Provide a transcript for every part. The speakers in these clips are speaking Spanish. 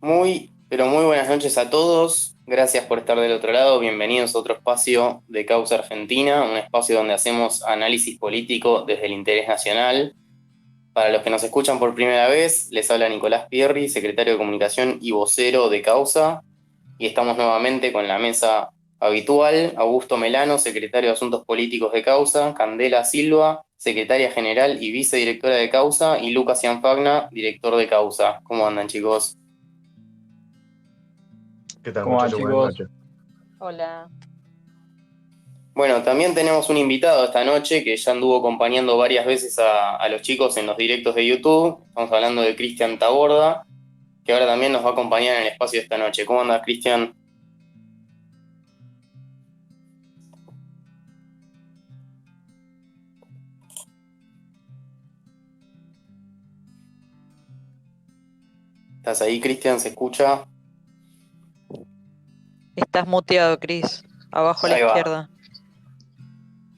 Muy, pero muy buenas noches a todos. Gracias por estar del otro lado. Bienvenidos a otro espacio de Causa Argentina, un espacio donde hacemos análisis político desde el interés nacional. Para los que nos escuchan por primera vez, les habla Nicolás Pierri, secretario de Comunicación y vocero de Causa. Y estamos nuevamente con la mesa habitual: Augusto Melano, secretario de Asuntos Políticos de Causa; Candela Silva, secretaria general y vicedirectora de Causa; y Lucas Cianfagna, director de Causa. ¿Cómo andan, chicos? ¿Qué tal, ¿Cómo van, muchachos? Buenas chicos? noches. Hola. Bueno, también tenemos un invitado esta noche que ya anduvo acompañando varias veces a los chicos en los directos de YouTube. Estamos hablando de Cristian Taborda, que ahora también nos va a acompañar en el espacio de esta noche. ¿Cómo andas, Cristian? ¿Estás ahí, Cristian? ¿Se escucha? Estás muteado, Cris. Abajo a la Ahí va. izquierda.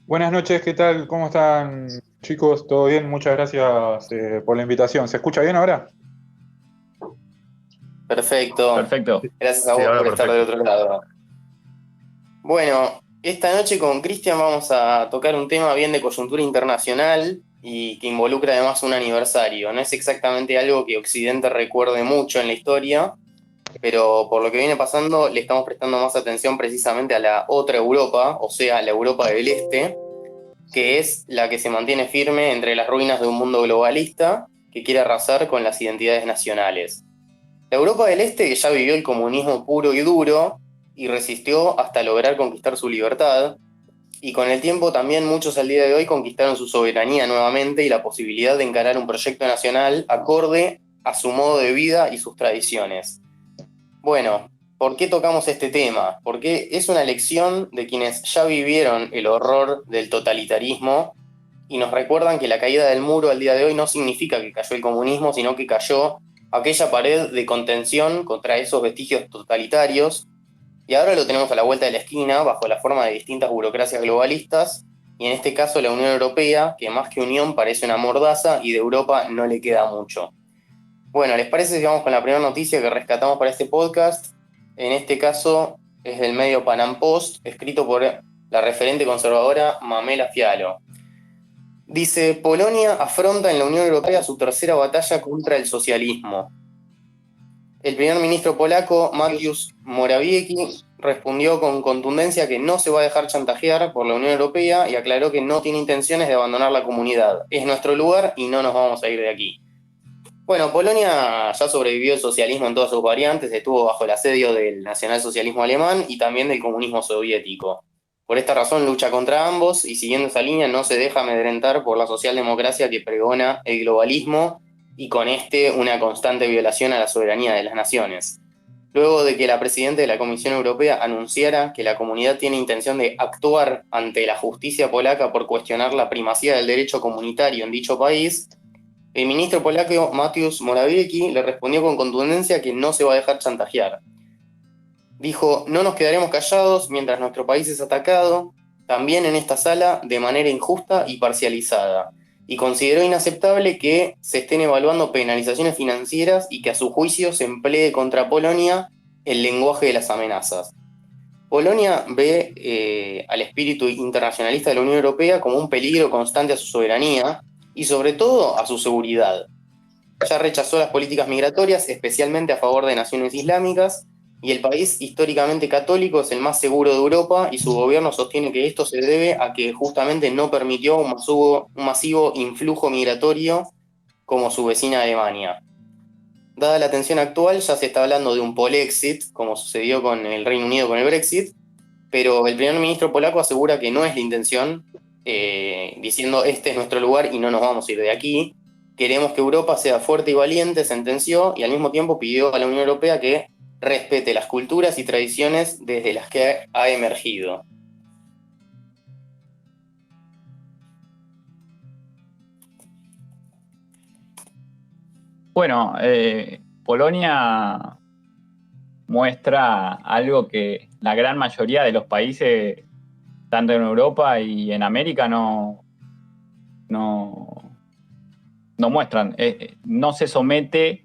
Buenas noches, ¿qué tal? ¿Cómo están, chicos? ¿Todo bien? Muchas gracias por la invitación. ¿Se escucha bien ahora? Perfecto. Perfecto. Gracias a Sí, vos ahora por estar del perfecto. otro lado. Bueno, esta noche con Cristian vamos a tocar un tema bien de coyuntura internacional y que involucra además un aniversario. No es exactamente algo que Occidente recuerde mucho en la historia, pero por lo que viene pasando le estamos prestando más atención precisamente a la otra Europa, o sea, la Europa del Este, que es la que se mantiene firme entre las ruinas de un mundo globalista que quiere arrasar con las identidades nacionales. La Europa del Este, que ya vivió el comunismo puro y duro y resistió hasta lograr conquistar su libertad, y con el tiempo también muchos al día de hoy conquistaron su soberanía nuevamente y la posibilidad de encarar un proyecto nacional acorde a su modo de vida y sus tradiciones. Bueno, ¿por qué tocamos este tema? Porque es una lección de quienes ya vivieron el horror del totalitarismo y nos recuerdan que la caída del muro al día de hoy no significa que cayó el comunismo, sino que cayó aquella pared de contención contra esos vestigios totalitarios, y ahora lo tenemos a la vuelta de la esquina bajo la forma de distintas burocracias globalistas, y en este caso la Unión Europea, que más que unión parece una mordaza y de Europa no le queda mucho. Bueno, ¿les parece si vamos con la primera noticia que rescatamos para este podcast? En este caso es del medio Panam Post, escrito por la referente conservadora Mamela Fialo. Dice: Polonia afronta en la Unión Europea su tercera batalla contra el socialismo. El primer ministro polaco, Mateusz Morawiecki, respondió con contundencia que no se va a dejar chantajear por la Unión Europea y aclaró que no tiene intenciones de abandonar la comunidad. Es nuestro lugar y no nos vamos a ir de aquí. Bueno, Polonia ya sobrevivió el socialismo en todas sus variantes, estuvo bajo el asedio del nacionalsocialismo alemán y también del comunismo soviético. Por esta razón lucha contra ambos y, siguiendo esa línea, no se deja amedrentar por la socialdemocracia que pregona el globalismo y con este una constante violación a la soberanía de las naciones. Luego de que la presidenta de la Comisión Europea anunciara que la comunidad tiene intención de actuar ante la justicia polaca por cuestionar la primacía del derecho comunitario en dicho país, el ministro polaco Mateusz Morawiecki le respondió con contundencia que no se va a dejar chantajear. Dijo: no nos quedaremos callados mientras nuestro país es atacado, también en esta sala, de manera injusta y parcializada. Y consideró inaceptable que se estén evaluando penalizaciones financieras y que a su juicio se emplee contra Polonia el lenguaje de las amenazas. Polonia ve al espíritu internacionalista de la Unión Europea como un peligro constante a su soberanía y sobre todo a su seguridad. Ya rechazó las políticas migratorias, especialmente a favor de naciones islámicas, y el país históricamente católico es el más seguro de Europa y su gobierno sostiene que esto se debe a que justamente no permitió un masivo influjo migratorio como su vecina Alemania. Dada la tensión actual, ya se está hablando de un polexit, como sucedió con el Reino Unido con el Brexit, pero el primer ministro polaco asegura que no es la intención, diciendo: este es nuestro lugar y no nos vamos a ir de aquí. Queremos que Europa sea fuerte y valiente, sentenció, y al mismo tiempo pidió a la Unión Europea que respete las culturas y tradiciones desde las que ha emergido. Bueno, Polonia muestra algo que la gran mayoría de los países, tanto en Europa y en América, no, no muestran. No se somete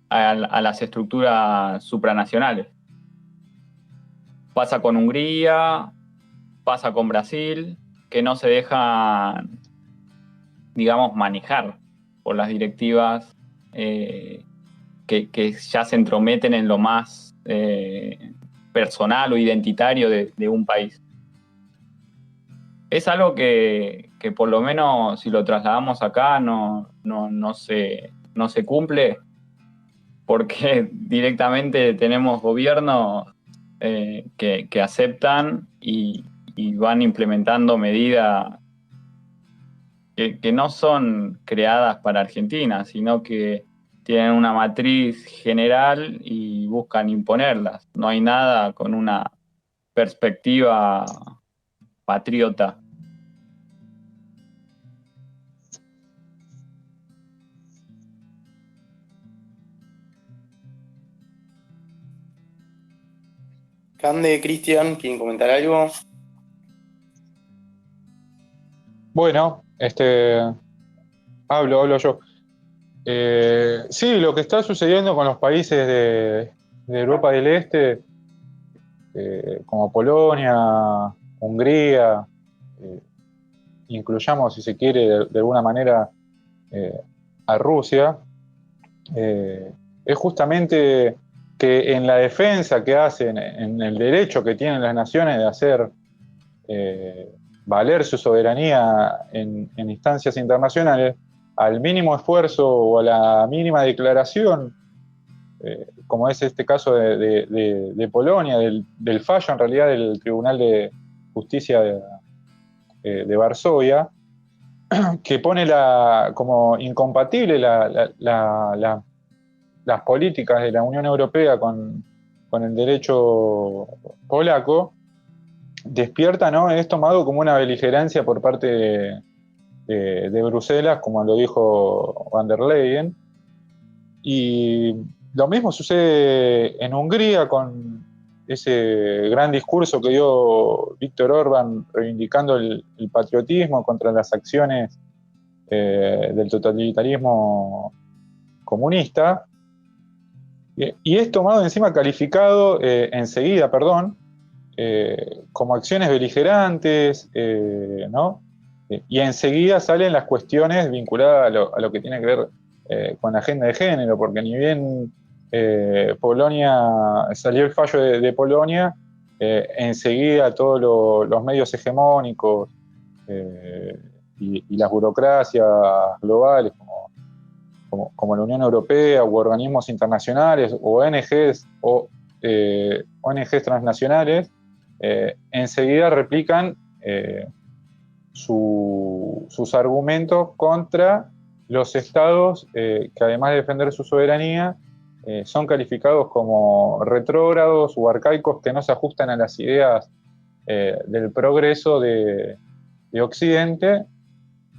a las estructuras supranacionales. Pasa con Hungría, pasa con Brasil, que no se dejan, digamos, manejar por las directivas que ya se entrometen en lo más personal o identitario de un país. Es algo que por lo menos si lo trasladamos acá no se cumple, porque directamente tenemos gobiernos que aceptan y van implementando medidas que no son creadas para Argentina, sino que tienen una matriz general y buscan imponerlas. No hay nada con una perspectiva patriota. Cande, Cristian, ¿quieren comentar algo? Bueno, hablo yo. Sí, lo que está sucediendo con los países de Europa del Este, como Polonia, Hungría, eh, incluyamos, si se quiere, de alguna manera a Rusia, es justamente que en la defensa que hacen, en el derecho que tienen las naciones de hacer valer su soberanía en instancias internacionales, al mínimo esfuerzo o a la mínima declaración, como es este caso de Polonia, del fallo en realidad del Tribunal de Justicia de Varsovia, que pone como incompatible las políticas de la Unión Europea con el derecho polaco, despierta, ¿no? Es tomado como una beligerancia por parte de Bruselas, como lo dijo Van der Leyen. Y lo mismo sucede en Hungría con ese gran discurso que dio Viktor Orbán reivindicando el patriotismo contra las acciones del totalitarismo comunista. Y es tomado encima calificado enseguida, como acciones beligerantes, ¿no? Y enseguida salen las cuestiones vinculadas a lo que tiene que ver con la agenda de género, porque ni bien salió el fallo de Polonia, enseguida todos los medios hegemónicos y las burocracias globales, como la Unión Europea u organismos internacionales o ONGs transnacionales, enseguida replican sus argumentos contra los estados que, además de defender su soberanía, son calificados como retrógrados o arcaicos, que no se ajustan a las ideas del progreso de Occidente,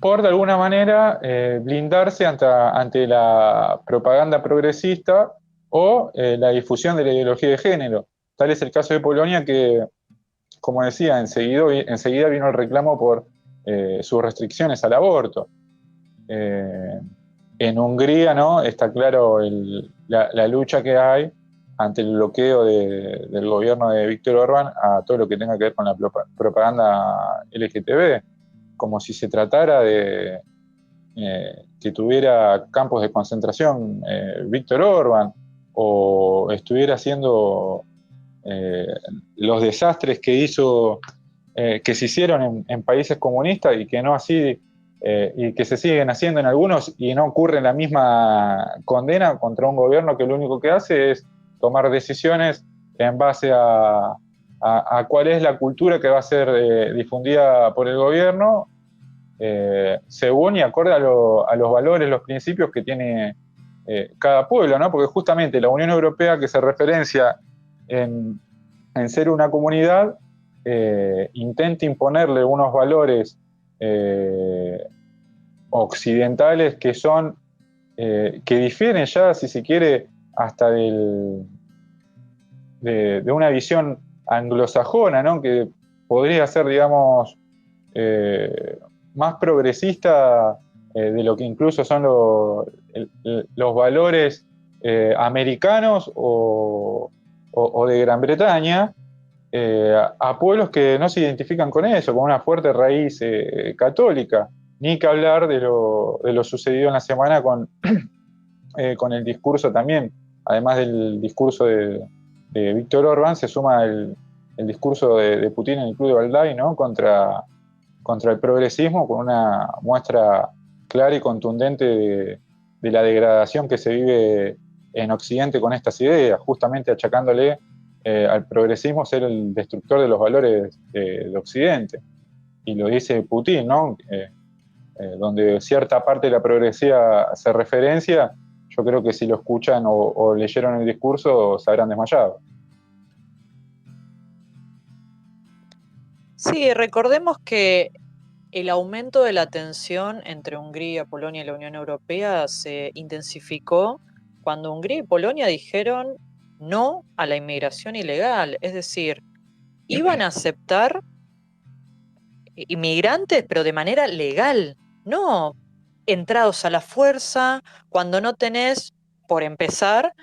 por de alguna manera blindarse ante la propaganda progresista o la difusión de la ideología de género. Tal es el caso de Polonia, que, como decía, enseguida vino el reclamo por sus restricciones al aborto. En Hungría, ¿no? Está claro la lucha que hay ante el bloqueo del gobierno de Viktor Orbán a todo lo que tenga que ver con la propaganda LGTB, como si se tratara de que tuviera campos de concentración Viktor Orbán, o estuviera haciendo los desastres que se hicieron en países comunistas y que no así, y que se siguen haciendo en algunos, y no ocurre la misma condena contra un gobierno que lo único que hace es tomar decisiones en base a cuál es la cultura que va a ser difundida por el gobierno, según y acorde a los valores, los principios que tiene cada pueblo, ¿no? Porque justamente la Unión Europea, que se referencia en ser una comunidad, intenta imponerle unos valores occidentales que difieren ya, si se quiere, hasta de una visión anglosajona, ¿no? Que podría ser, digamos, más progresista de lo que incluso son los valores americanos o de Gran Bretaña, a pueblos que no se identifican con eso, con una fuerte raíz católica. Ni que hablar de lo sucedido en la semana con el discurso también, además del discurso de Víctor Orbán, se suma el discurso de Putin en el Club de Valdai, ¿no? contra el progresismo, con una muestra clara y contundente de la degradación que se vive en Occidente con estas ideas, justamente achacándole al progresismo ser el destructor de los valores de Occidente. Y lo dice Putin, ¿no? Donde cierta parte de la progresía se referencia, yo creo que si lo escuchan o leyeron el discurso se habrán desmayado. Sí, recordemos que el aumento de la tensión entre Hungría, Polonia y la Unión Europea se intensificó cuando Hungría y Polonia dijeron no a la inmigración ilegal, es decir, iban a aceptar inmigrantes, pero de manera legal, no entrados a la fuerza, cuando no tenés, por empezar,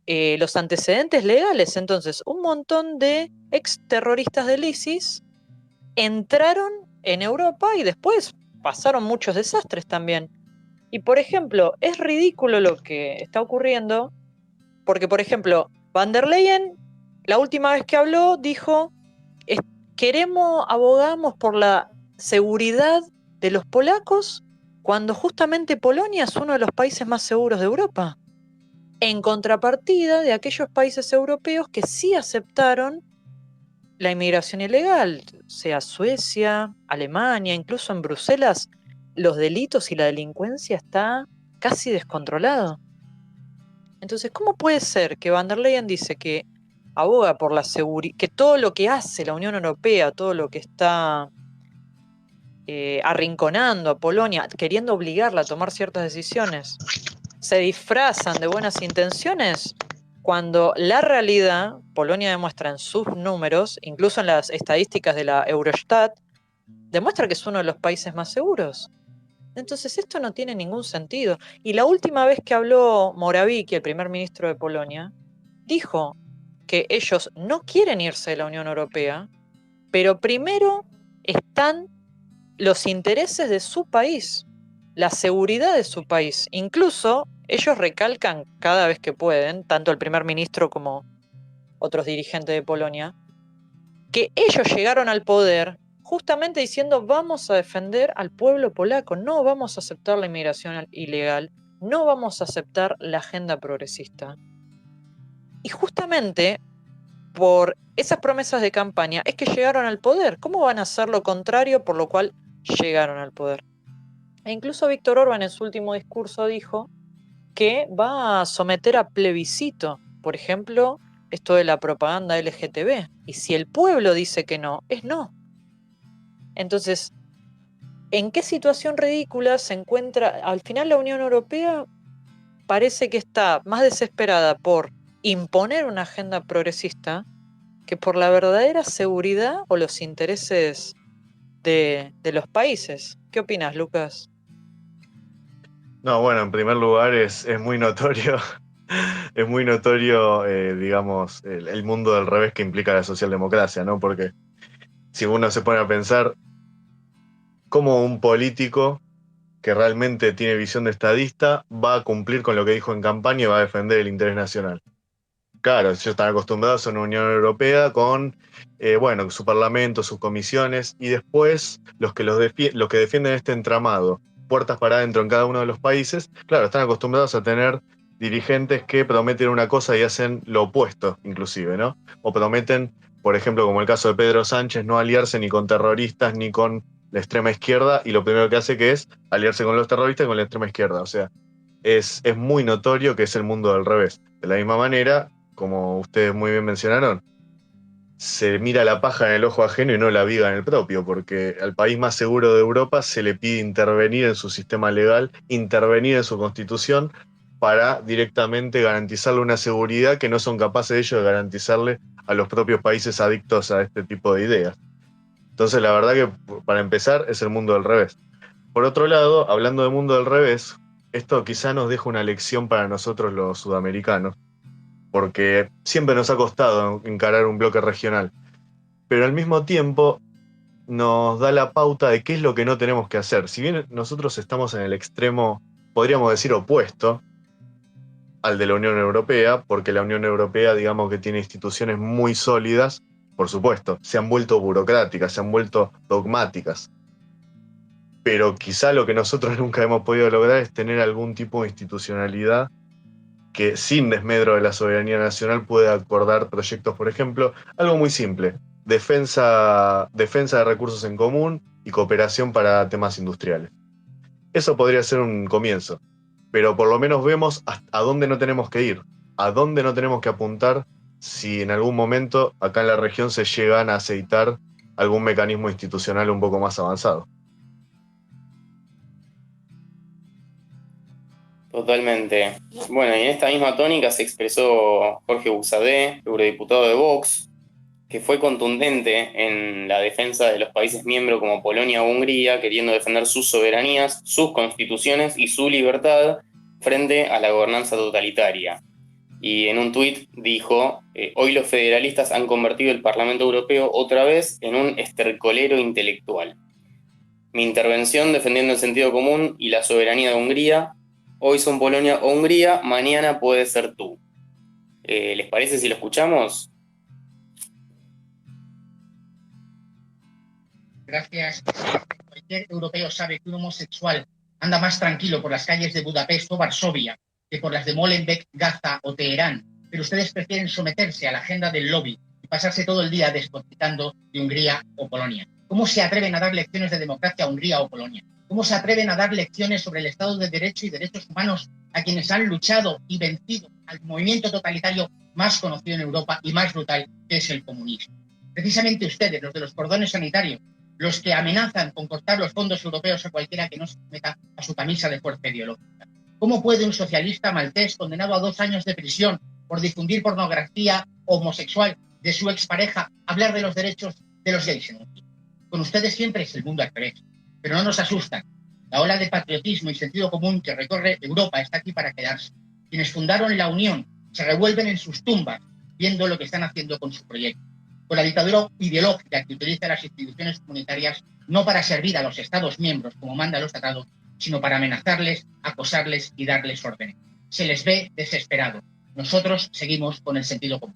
los antecedentes legales. Entonces, un montón de exterroristas del ISIS entraron en Europa y después pasaron muchos desastres también. Y, por ejemplo, es ridículo lo que está ocurriendo, porque, por ejemplo, Van der Leyen, la última vez que habló, dijo, abogamos por la seguridad de los polacos, cuando justamente Polonia es uno de los países más seguros de Europa, en contrapartida de aquellos países europeos que sí aceptaron la inmigración ilegal, sea Suecia, Alemania, incluso en Bruselas, los delitos y la delincuencia está casi descontrolado. Entonces, ¿cómo puede ser que Van der Leyen dice que aboga por la seguridad, que todo lo que hace la Unión Europea, todo lo que está arrinconando a Polonia, queriendo obligarla a tomar ciertas decisiones, se disfrazan de buenas intenciones, cuando la realidad, Polonia demuestra en sus números, incluso en las estadísticas de la Eurostat, demuestra que es uno de los países más seguros? Entonces esto no tiene ningún sentido. Y la última vez que habló Morawiecki, el primer ministro de Polonia, dijo que ellos no quieren irse de la Unión Europea, pero primero están los intereses de su país, la seguridad de su país. Incluso ellos recalcan cada vez que pueden, tanto el primer ministro como otros dirigentes de Polonia, que ellos llegaron al poder justamente diciendo vamos a defender al pueblo polaco, no vamos a aceptar la inmigración ilegal, no vamos a aceptar la agenda progresista. Y justamente por esas promesas de campaña es que llegaron al poder. ¿Cómo van a hacer lo contrario por lo cual llegaron al poder? E incluso Víctor Orbán en su último discurso dijo que va a someter a plebiscito, por ejemplo, esto de la propaganda LGTB. Y si el pueblo dice que no, es no. Entonces, ¿en qué situación ridícula se encuentra? Al final la Unión Europea parece que está más desesperada por imponer una agenda progresista que por la verdadera seguridad o los intereses de los países. ¿Qué opinas, Lucas? No, bueno, en primer lugar es muy notorio, es muy notorio, digamos, el mundo del revés que implica la socialdemocracia, ¿no? Porque si uno se pone a pensar cómo un político que realmente tiene visión de estadista va a cumplir con lo que dijo en campaña y va a defender el interés nacional. Claro, ellos están acostumbrados a una Unión Europea con, bueno, su parlamento, sus comisiones, y después los que defienden este entramado, puertas para adentro en cada uno de los países, claro, están acostumbrados a tener dirigentes que prometen una cosa y hacen lo opuesto, inclusive, ¿no? O prometen, por ejemplo, como el caso de Pedro Sánchez, no aliarse ni con terroristas ni con la extrema izquierda, y lo primero que hace que es aliarse con los terroristas y con la extrema izquierda. O sea, es muy notorio que es el mundo del revés. De la misma manera, como ustedes muy bien mencionaron, se mira la paja en el ojo ajeno y no la viga en el propio, porque al país más seguro de Europa se le pide intervenir en su sistema legal, intervenir en su constitución, para directamente garantizarle una seguridad que no son capaces ellos de garantizarle a los propios países adictos a este tipo de ideas. Entonces, la verdad que, para empezar, es el mundo del revés. Por otro lado, hablando del mundo del revés, esto quizá nos deja una lección para nosotros los sudamericanos, porque siempre nos ha costado encarar un bloque regional, pero al mismo tiempo nos da la pauta de qué es lo que no tenemos que hacer. Si bien nosotros estamos en el extremo, podríamos decir, opuesto al de la Unión Europea, porque la Unión Europea, digamos que tiene instituciones muy sólidas, por supuesto, se han vuelto burocráticas, se han vuelto dogmáticas. Pero quizá lo que nosotros nunca hemos podido lograr es tener algún tipo de institucionalidad que sin desmedro de la soberanía nacional pueda acordar proyectos, por ejemplo, algo muy simple, defensa de recursos en común y cooperación para temas industriales. Eso podría ser un comienzo, pero por lo menos vemos a dónde no tenemos que ir, a dónde no tenemos que apuntar si en algún momento acá en la región se llegan a aceitar algún mecanismo institucional un poco más avanzado. Totalmente. Bueno, y en esta misma tónica se expresó Jorge Buxadé, eurodiputado de Vox, que fue contundente en la defensa de los países miembros como Polonia o Hungría, queriendo defender sus soberanías, sus constituciones y su libertad frente a la gobernanza totalitaria. Y en un tuit dijo, hoy los federalistas han convertido el Parlamento Europeo otra vez en un estercolero intelectual. Mi intervención defendiendo el sentido común y la soberanía de Hungría. Hoy son Polonia o Hungría, mañana puede ser tú. ¿Les parece si lo escuchamos? Gracias. Cualquier europeo sabe que un homosexual anda más tranquilo por las calles de Budapest o Varsovia que por las de Molenbeek, Gaza o Teherán. Pero ustedes prefieren someterse a la agenda del lobby y pasarse todo el día despotricando de Hungría o Polonia. ¿Cómo se atreven a dar lecciones de democracia a Hungría o Polonia? ¿Cómo se atreven a dar lecciones sobre el Estado de Derecho y derechos humanos a quienes han luchado y vencido al movimiento totalitario más conocido en Europa y más brutal, que es el comunismo? Precisamente ustedes, los de los cordones sanitarios, los que amenazan con cortar los fondos europeos a cualquiera que no se meta a su camisa de fuerza ideológica. ¿Cómo puede un socialista maltés condenado a 2 años de prisión por difundir pornografía homosexual de su expareja hablar de los derechos de los gays en Hungría? Con ustedes siempre es el mundo al revés, pero no nos asustan. La ola de patriotismo y sentido común que recorre Europa está aquí para quedarse. Quienes fundaron la Unión se revuelven en sus tumbas viendo lo que están haciendo con su proyecto, con la dictadura ideológica que utiliza las instituciones comunitarias no para servir a los Estados miembros como manda los tratados, sino para amenazarles, acosarles y darles órdenes. Se les ve desesperados. Nosotros seguimos con el sentido común.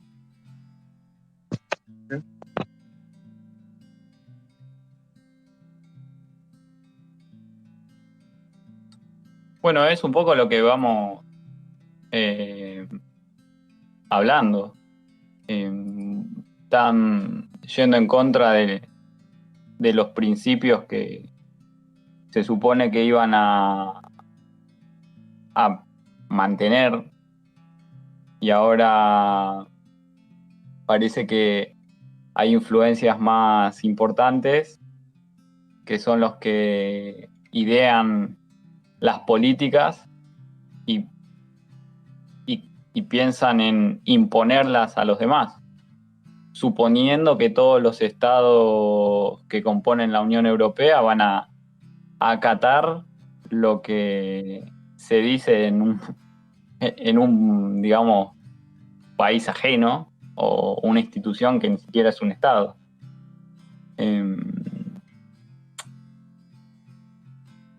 Bueno, es un poco lo que vamos hablando. Están yendo en contra de los principios que se supone que iban a mantener, y ahora parece que hay influencias más importantes que son los que idean las políticas y piensan en imponerlas a los demás, suponiendo que todos los estados que componen la Unión Europea van a acatar lo que se dice en un, digamos, país ajeno o una institución que ni siquiera es un estado.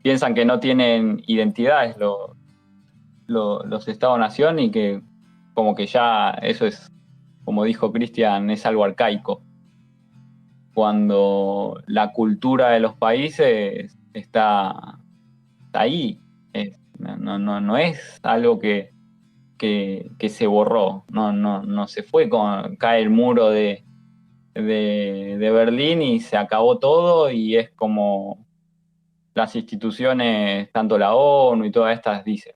Piensan que no tienen identidades los Estados-nación y que como que ya eso es, como dijo Cristian, es algo arcaico, cuando la cultura de los países está ahí. No es algo que se borró, no se fue, cae el muro de Berlín y se acabó todo, y es como las instituciones, tanto la ONU y todas estas, dicen.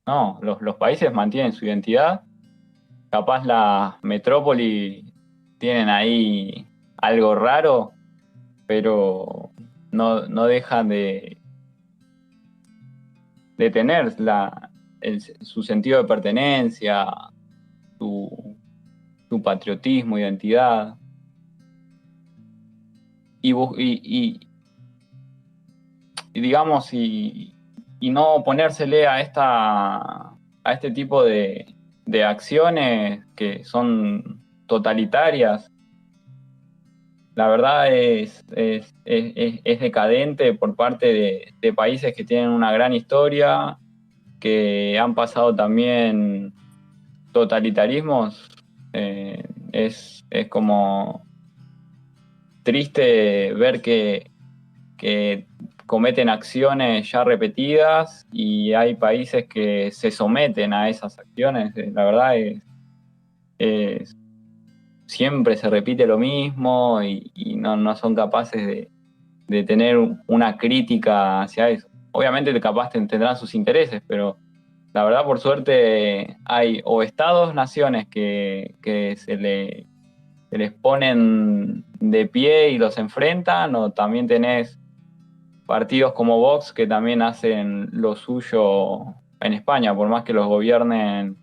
No, los países mantienen su identidad. Capaz las metrópolis tienen ahí algo raro, pero no dejan de tener su sentido de pertenencia, su patriotismo, identidad. Y digamos, y y no oponérsele a este tipo de acciones que son totalitarias, la verdad es decadente por parte de países que tienen una gran historia, que han pasado también totalitarismos. Es como triste ver que cometen acciones ya repetidas y hay países que se someten a esas acciones. La verdad es siempre se repite lo mismo y no son capaces de tener una crítica hacia eso. Obviamente capaz tendrán sus intereses, pero la verdad, por suerte, hay o estados, naciones que se les ponen de pie y los enfrentan, o también tenés partidos como Vox que también hacen lo suyo en España, por más que los gobiernen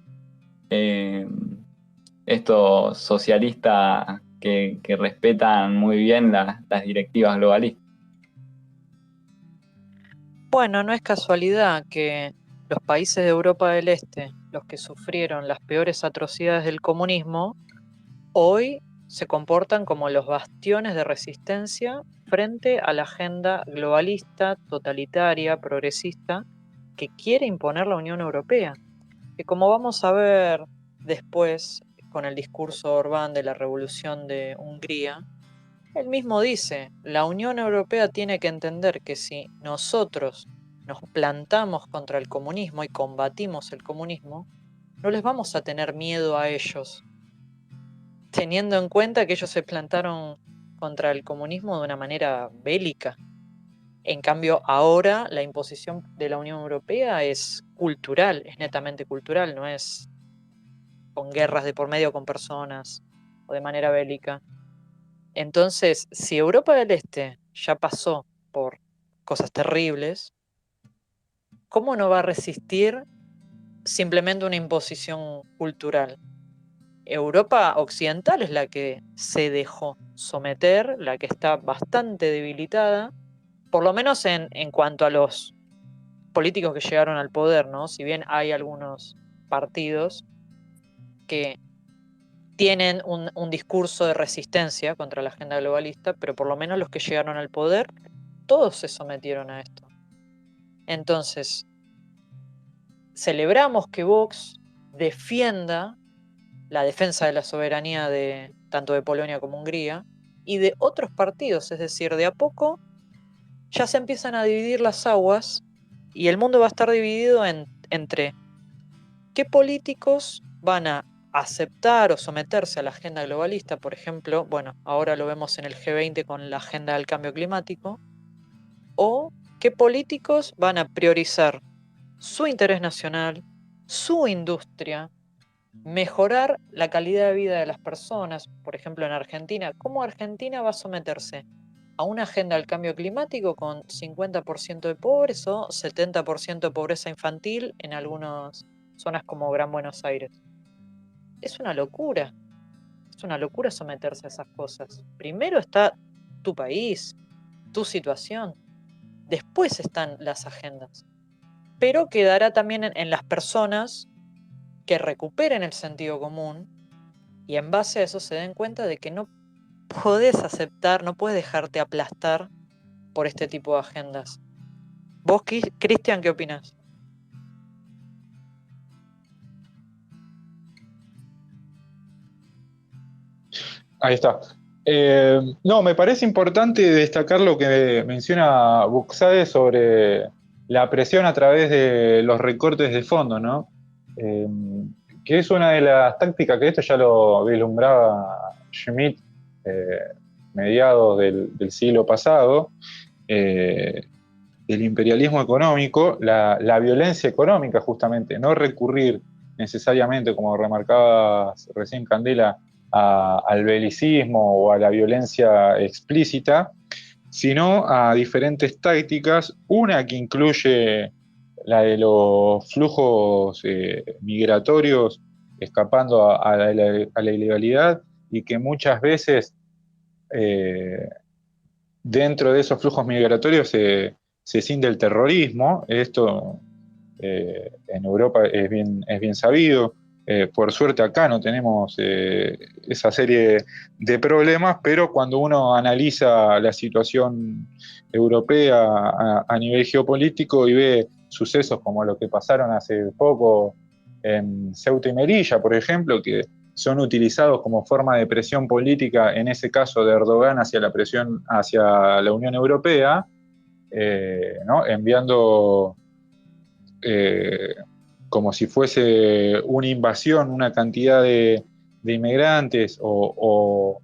estos socialistas que respetan muy bien las directivas globalistas. Bueno, no es casualidad que los países de Europa del Este, los que sufrieron las peores atrocidades del comunismo, hoy se comportan como los bastiones de resistencia frente a la agenda globalista, totalitaria, progresista, que quiere imponer la Unión Europea. Que como vamos a ver después con el discurso de Orbán de la Revolución de Hungría, él mismo dice, la Unión Europea tiene que entender que si nosotros nos plantamos contra el comunismo y combatimos el comunismo, no les vamos a tener miedo a ellos, teniendo en cuenta que ellos se plantaron contra el comunismo de una manera bélica. En cambio, ahora la imposición de la Unión Europea es cultural, es netamente cultural, no es con guerras de por medio con personas o de manera bélica. Entonces, si Europa del Este ya pasó por cosas terribles, ¿cómo no va a resistir simplemente una imposición cultural? Europa occidental es la que se dejó someter, la que está bastante debilitada, por lo menos en cuanto a los políticos que llegaron al poder, ¿no? Si bien hay algunos partidos que tienen un discurso de resistencia contra la agenda globalista, pero por lo menos los que llegaron al poder, todos se sometieron a esto. Entonces, celebramos que Vox defienda la defensa de la soberanía de tanto de Polonia como Hungría y de otros partidos, es decir, de a poco ya se empiezan a dividir las aguas y el mundo va a estar dividido entre qué políticos van a aceptar o someterse a la agenda globalista, por ejemplo, bueno, ahora lo vemos en el G20 con la agenda del cambio climático, o qué políticos van a priorizar su interés nacional, su industria, mejorar la calidad de vida de las personas, por ejemplo en Argentina. ¿Cómo Argentina va a someterse a una agenda del cambio climático con 50% de pobres o 70% de pobreza infantil en algunas zonas como Gran Buenos Aires? Es una locura someterse a esas cosas. Primero está tu país, tu situación, después están las agendas. Pero quedará también en las personas que recuperen el sentido común y en base a eso se den cuenta de que no podés aceptar, no puedes dejarte aplastar por este tipo de agendas. ¿Vos, Cristian, qué opinás? Ahí está. No, me parece importante destacar lo que menciona Buxade sobre la presión a través de los recortes de fondo, ¿no? Que es una de las tácticas que esto ya lo vislumbraba Schmitt mediados del siglo pasado, del imperialismo económico, la violencia económica justamente, no recurrir necesariamente, como remarcaba recién Candela, al belicismo o a la violencia explícita, sino a diferentes tácticas, una que incluye la de los flujos migratorios escapando a la ilegalidad y que muchas veces dentro de esos flujos migratorios se se cinde el terrorismo. Esto en Europa es bien sabido. Por suerte acá no tenemos esa serie de problemas, pero cuando uno analiza la situación europea a nivel geopolítico y ve sucesos como los que pasaron hace poco en Ceuta y Melilla, por ejemplo, que son utilizados como forma de presión política, en ese caso de Erdogan hacia la presión hacia la Unión Europea, ¿no? Enviando como si fuese una invasión, una cantidad de inmigrantes, o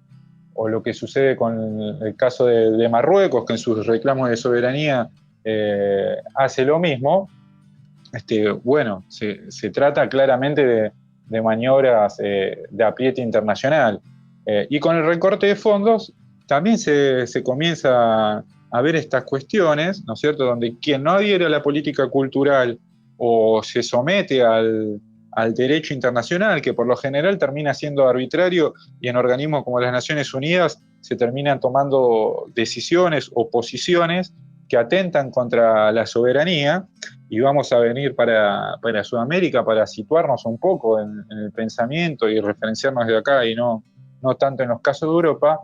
lo que sucede con el caso de Marruecos, que en sus reclamos de soberanía hace lo mismo. Bueno, se trata claramente de maniobras de apriete internacional. Y con el recorte de fondos también se comienza a ver estas cuestiones, ¿no es cierto?, donde quien no adhiere a la política cultural o se somete al derecho internacional, que por lo general termina siendo arbitrario, y en organismos como las Naciones Unidas se terminan tomando decisiones o posiciones que atentan contra la soberanía. Y vamos a venir para Sudamérica para situarnos un poco en el pensamiento y referenciarnos de acá y no tanto en los casos de Europa.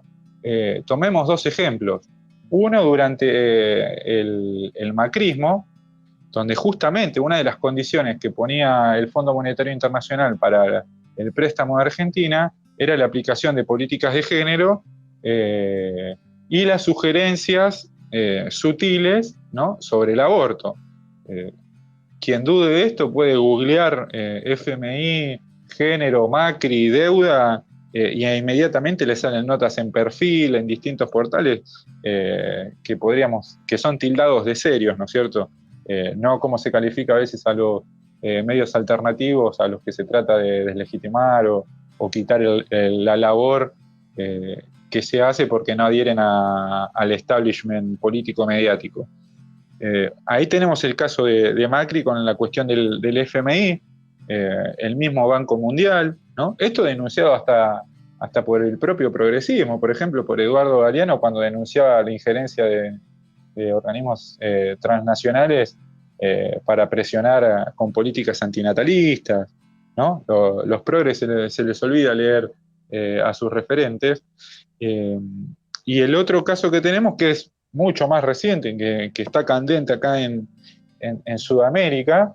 Tomemos dos ejemplos. Uno durante el macrismo, donde justamente una de las condiciones que ponía el Fondo Monetario Internacional para el préstamo de Argentina era la aplicación de políticas de género y las sugerencias sutiles, ¿no?, sobre el aborto. Quien dude de esto puede googlear FMI, género, Macri, deuda, y inmediatamente le salen notas en Perfil, en distintos portales, que son tildados de serios, ¿no es cierto? No como se califica a veces a los medios alternativos a los que se trata de deslegitimar o quitar la labor que se hace porque no adhieren al establishment político-mediático. Ahí tenemos el caso de Macri con la cuestión del FMI, el mismo Banco Mundial, ¿no? Esto denunciado hasta por el propio progresismo, por ejemplo, por Eduardo Galeano, cuando denunciaba la injerencia de organismos transnacionales para presionar con políticas antinatalistas, ¿no? Los progres se les olvida leer a sus referentes. Y el otro caso que tenemos, que es mucho más reciente, que está candente acá en Sudamérica,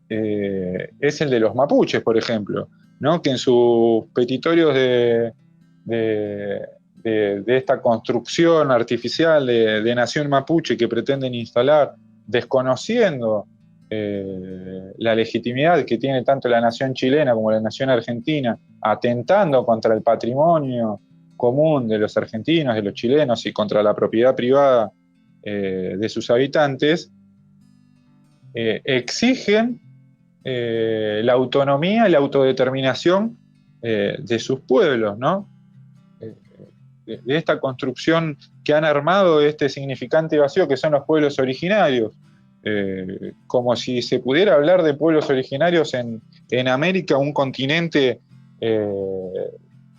es el de los mapuches, por ejemplo, ¿no? Que en sus petitorios de esta construcción artificial de nación mapuche que pretenden instalar, desconociendo la legitimidad que tiene tanto la nación chilena como la nación argentina, atentando contra el patrimonio común de los argentinos, de los chilenos, y contra la propiedad privada de sus habitantes, exigen la autonomía y la autodeterminación de sus pueblos, ¿no? De esta construcción que han armado este significante vacío que son los pueblos originarios, como si se pudiera hablar de pueblos originarios en América, un continente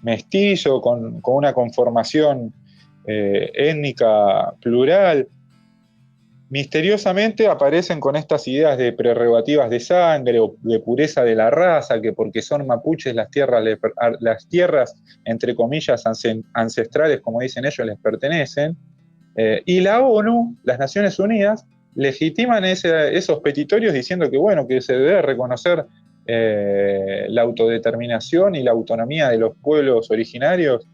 mestizo, con una conformación étnica plural. Misteriosamente aparecen con estas ideas de prerrogativas de sangre o de pureza de la raza, que porque son mapuches las tierras entre comillas ancestrales, como dicen ellos, les pertenecen. Y la ONU, las Naciones Unidas, legitiman esos petitorios diciendo que, bueno, que se debe reconocer la autodeterminación y la autonomía de los pueblos originarios,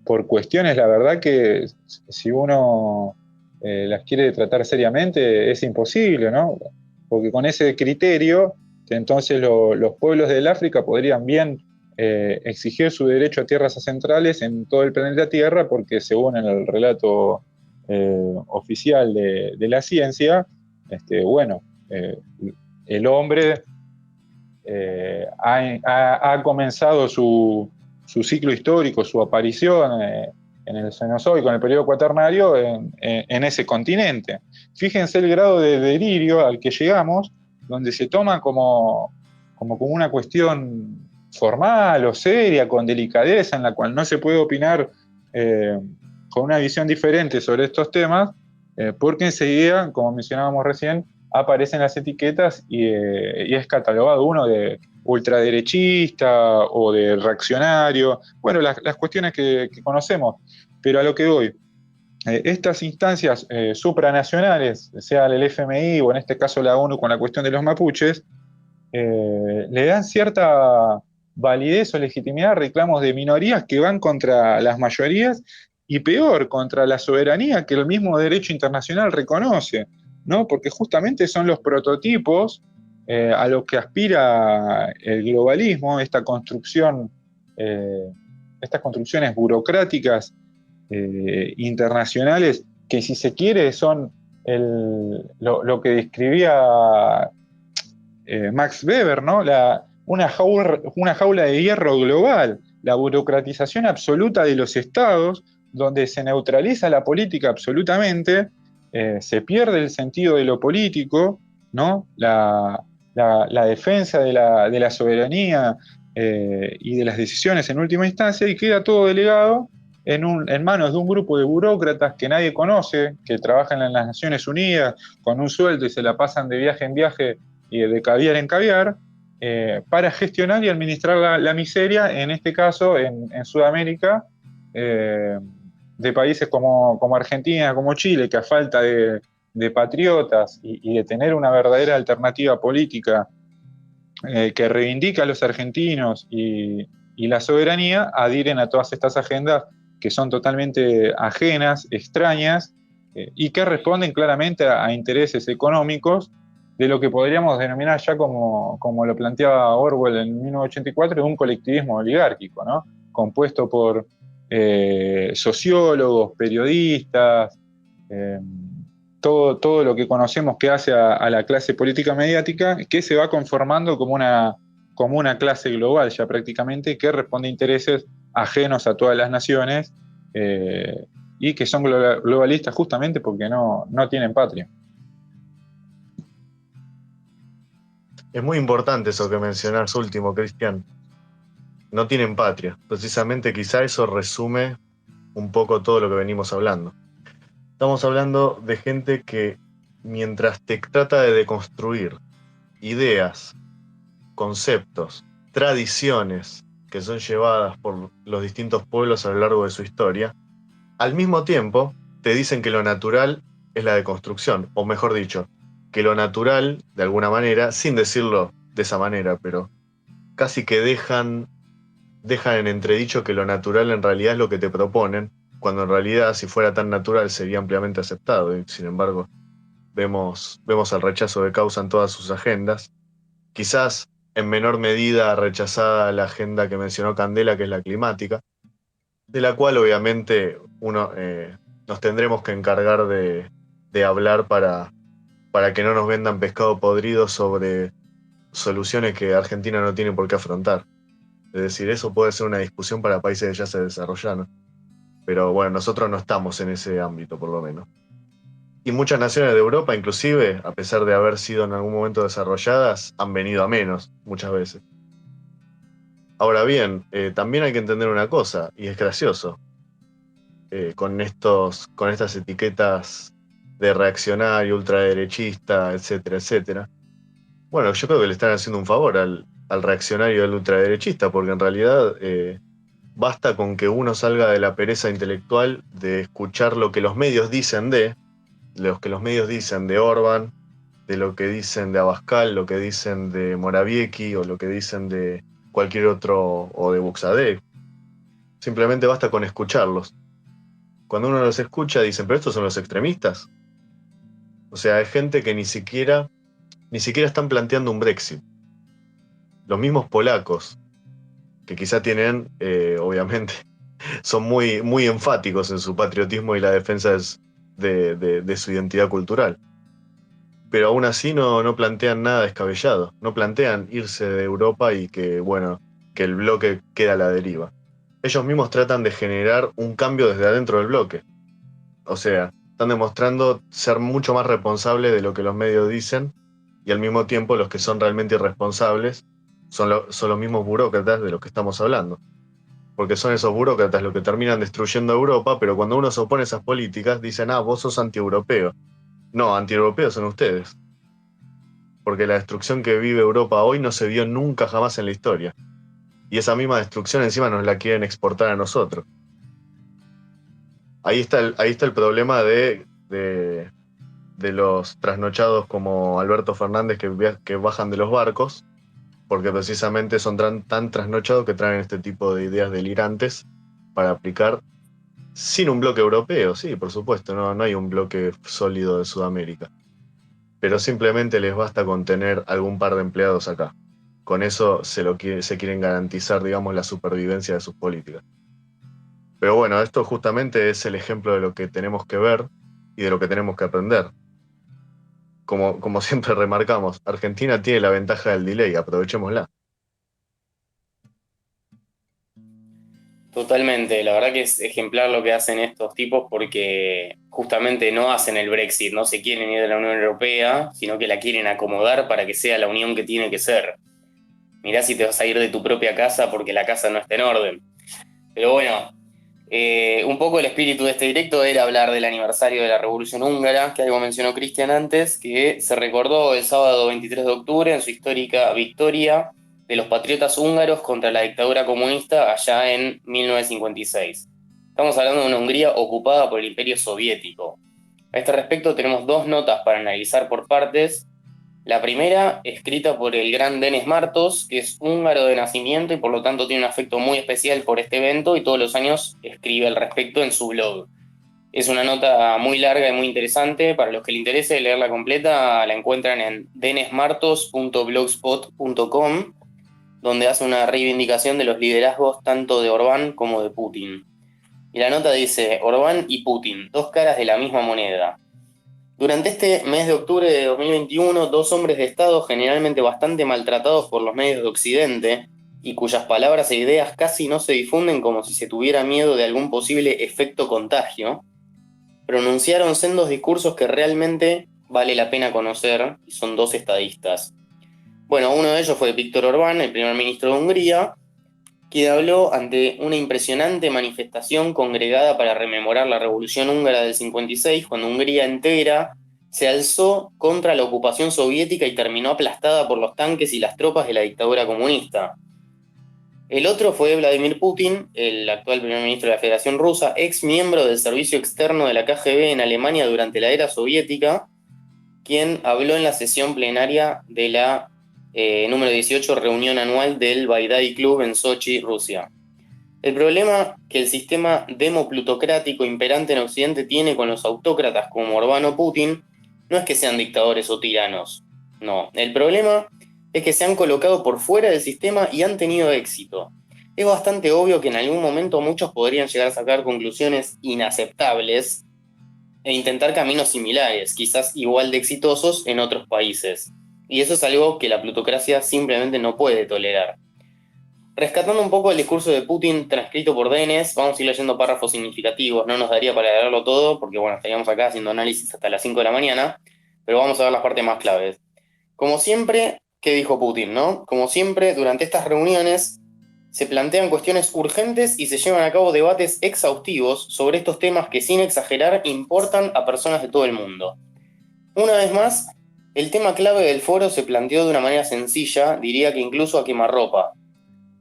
por cuestiones, la verdad que si uno las quiere tratar seriamente es imposible, ¿no? Porque con ese criterio, entonces los pueblos del África podrían bien exigir su derecho a tierras ancestrales en todo el planeta Tierra, porque según el relato oficial de la ciencia, bueno, el hombre ha comenzado su ciclo histórico, su aparición en el Cenozoico, en el periodo cuaternario, en ese continente. Fíjense el grado de delirio al que llegamos, donde se toma como una cuestión formal o seria, con delicadeza, en la cual no se puede opinar con una visión diferente sobre estos temas, porque enseguida, como mencionábamos recién, aparecen las etiquetas y es catalogado uno de ultraderechista o de reaccionario, bueno, las cuestiones que conocemos, pero a lo que voy, estas instancias supranacionales, sea el FMI o en este caso la ONU con la cuestión de los mapuches, le dan cierta validez o legitimidad a reclamos de minorías que van contra las mayorías y peor, contra la soberanía que el mismo derecho internacional reconoce, ¿no? Porque justamente son los prototipos a los que aspira el globalismo, esta construcción, estas construcciones burocráticas internacionales que, si se quiere, son lo que describía Max Weber, ¿no? Una jaula de hierro global, la burocratización absoluta de los estados, donde se neutraliza la política absolutamente, se pierde el sentido de lo político, ¿no? La defensa de la soberanía y de las decisiones en última instancia, y queda todo delegado en manos de un grupo de burócratas que nadie conoce, que trabajan en las Naciones Unidas con un sueldo y se la pasan de viaje en viaje y de caviar en caviar, para gestionar y administrar la miseria, en este caso en Sudamérica, de países como Argentina, como Chile, que a falta de patriotas y de tener una verdadera alternativa política que reivindica a los argentinos y la soberanía, adhieren a todas estas agendas que son totalmente ajenas, extrañas, y que responden claramente a intereses económicos de lo que podríamos denominar ya como lo planteaba Orwell en 1984, de un colectivismo oligárquico, ¿no? Compuesto por sociólogos, periodistas, todo lo que conocemos que hace a la clase política mediática, que se va conformando como una clase global ya prácticamente, que responde a intereses ajenos a todas las naciones y que son globalistas justamente porque no tienen patria. Es muy importante eso que mencionás último, Cristian. No tienen patria. Precisamente quizá eso resume un poco todo lo que venimos hablando. Estamos hablando de gente que, mientras te trata de deconstruir ideas, conceptos, tradiciones que son llevadas por los distintos pueblos a lo largo de su historia, al mismo tiempo te dicen que lo natural es la deconstrucción, o mejor dicho, que lo natural, de alguna manera, sin decirlo de esa manera, pero casi que dejan en entredicho que lo natural en realidad es lo que te proponen, cuando en realidad, si fuera tan natural, sería ampliamente aceptado. Y sin embargo, vemos el rechazo que causan todas sus agendas. Quizás en menor medida rechazada la agenda que mencionó Candela, que es la climática, de la cual obviamente nos tendremos que encargar de hablar para que no nos vendan pescado podrido sobre soluciones que Argentina no tiene por qué afrontar. Es decir, eso puede ser una discusión para países que ya se desarrollaron. Pero bueno, nosotros no estamos en ese ámbito, por lo menos. Y muchas naciones de Europa, inclusive, a pesar de haber sido en algún momento desarrolladas, han venido a menos, muchas veces. Ahora bien, también hay que entender una cosa, y es gracioso, con estas etiquetas de reaccionario, ultraderechista, etcétera, etcétera. Bueno, yo creo que le están haciendo un favor al reaccionario del ultraderechista, porque en realidad basta con que uno salga de la pereza intelectual de escuchar lo que los medios dicen de Orbán, de lo que dicen de Abascal, lo que dicen de Morawiecki o lo que dicen de cualquier otro, o de Buxadé. Simplemente basta con escucharlos. Cuando uno los escucha dicen, pero estos son los extremistas. O sea, hay gente que ni siquiera están planteando un Brexit. Los mismos polacos, que quizá tienen, obviamente, son muy, muy enfáticos en su patriotismo y la defensa de su identidad cultural. Pero aún así no plantean nada descabellado. No plantean irse de Europa y que el bloque quede a la deriva. Ellos mismos tratan de generar un cambio desde adentro del bloque. O sea, están demostrando ser mucho más responsables de lo que los medios dicen, y al mismo tiempo los que son realmente irresponsables son los mismos burócratas de los que estamos hablando. porque son esos burócratas los que terminan destruyendo Europa, pero cuando uno se opone a esas políticas, dicen, vos sos antieuropeo. No, antieuropeos son ustedes, porque la destrucción que vive Europa hoy no se vio nunca jamás en la historia. Y esa misma destrucción encima nos la quieren exportar a nosotros. Ahí está el problema de los trasnochados como Alberto Fernández que bajan de los barcos, porque precisamente son tan trasnochados que traen este tipo de ideas delirantes para aplicar sin un bloque europeo, sí, por supuesto, no hay un bloque sólido de Sudamérica, pero simplemente les basta con tener algún par de empleados acá. Con eso se quieren garantizar, digamos, la supervivencia de sus políticas. Pero bueno, esto justamente es el ejemplo de lo que tenemos que ver y de lo que tenemos que aprender. Como siempre remarcamos, Argentina tiene la ventaja del delay, aprovechémosla. Totalmente, la verdad que es ejemplar lo que hacen estos tipos porque justamente no hacen el Brexit, no se quieren ir de la Unión Europea, sino que la quieren acomodar para que sea la unión que tiene que ser. Mirá si te vas a ir de tu propia casa porque la casa no está en orden. Pero bueno, un poco el espíritu de este directo era hablar del aniversario de la Revolución Húngara, que algo mencionó Cristian antes, que se recordó el sábado 23 de octubre en su histórica victoria de los patriotas húngaros contra la dictadura comunista allá en 1956. Estamos hablando de una Hungría ocupada por el Imperio Soviético. A este respecto tenemos dos notas para analizar por partes. La primera, escrita por el gran Denis Martos, que es húngaro de nacimiento y por lo tanto tiene un afecto muy especial por este evento y todos los años escribe al respecto en su blog. Es una nota muy larga y muy interesante. Para los que les interese leerla completa, la encuentran en denismartos.blogspot.com, donde hace una reivindicación de los liderazgos tanto de Orbán como de Putin. Y la nota dice, Orbán y Putin, dos caras de la misma moneda. Durante este mes de octubre de 2021, dos hombres de Estado generalmente bastante maltratados por los medios de Occidente y cuyas palabras e ideas casi no se difunden como si se tuviera miedo de algún posible efecto contagio, pronunciaron sendos discursos que realmente vale la pena conocer y son dos estadistas. Bueno, uno de ellos fue Víctor Orbán, el primer ministro de Hungría, que habló ante una impresionante manifestación congregada para rememorar la Revolución Húngara del 56, cuando Hungría entera se alzó contra la ocupación soviética y terminó aplastada por los tanques y las tropas de la dictadura comunista. El otro fue Vladimir Putin, el actual primer ministro de la Federación Rusa, ex miembro del servicio externo de la KGB en Alemania durante la era soviética, quien habló en la sesión plenaria de la número 18 reunión anual del Vaidai Club en Sochi, Rusia. El problema que el sistema demoplutocrático imperante en Occidente tiene con los autócratas como Orbán o Putin no es que sean dictadores o tiranos. No, el problema es que se han colocado por fuera del sistema y han tenido éxito. Es bastante obvio que en algún momento muchos podrían llegar a sacar conclusiones inaceptables e intentar caminos similares, quizás igual de exitosos en otros países. Y eso es algo que la plutocracia simplemente no puede tolerar. Rescatando un poco el discurso de Putin transcrito por Denis, vamos a ir leyendo párrafos significativos, no nos daría para leerlo todo, porque bueno, estaríamos acá haciendo análisis hasta las 5 de la mañana, pero vamos a ver las partes más claves. Como siempre, ¿qué dijo Putin, no? Como siempre, durante estas reuniones se plantean cuestiones urgentes y se llevan a cabo debates exhaustivos sobre estos temas que, sin exagerar, importan a personas de todo el mundo. Una vez más, el tema clave del foro se planteó de una manera sencilla, diría que incluso a quemarropa.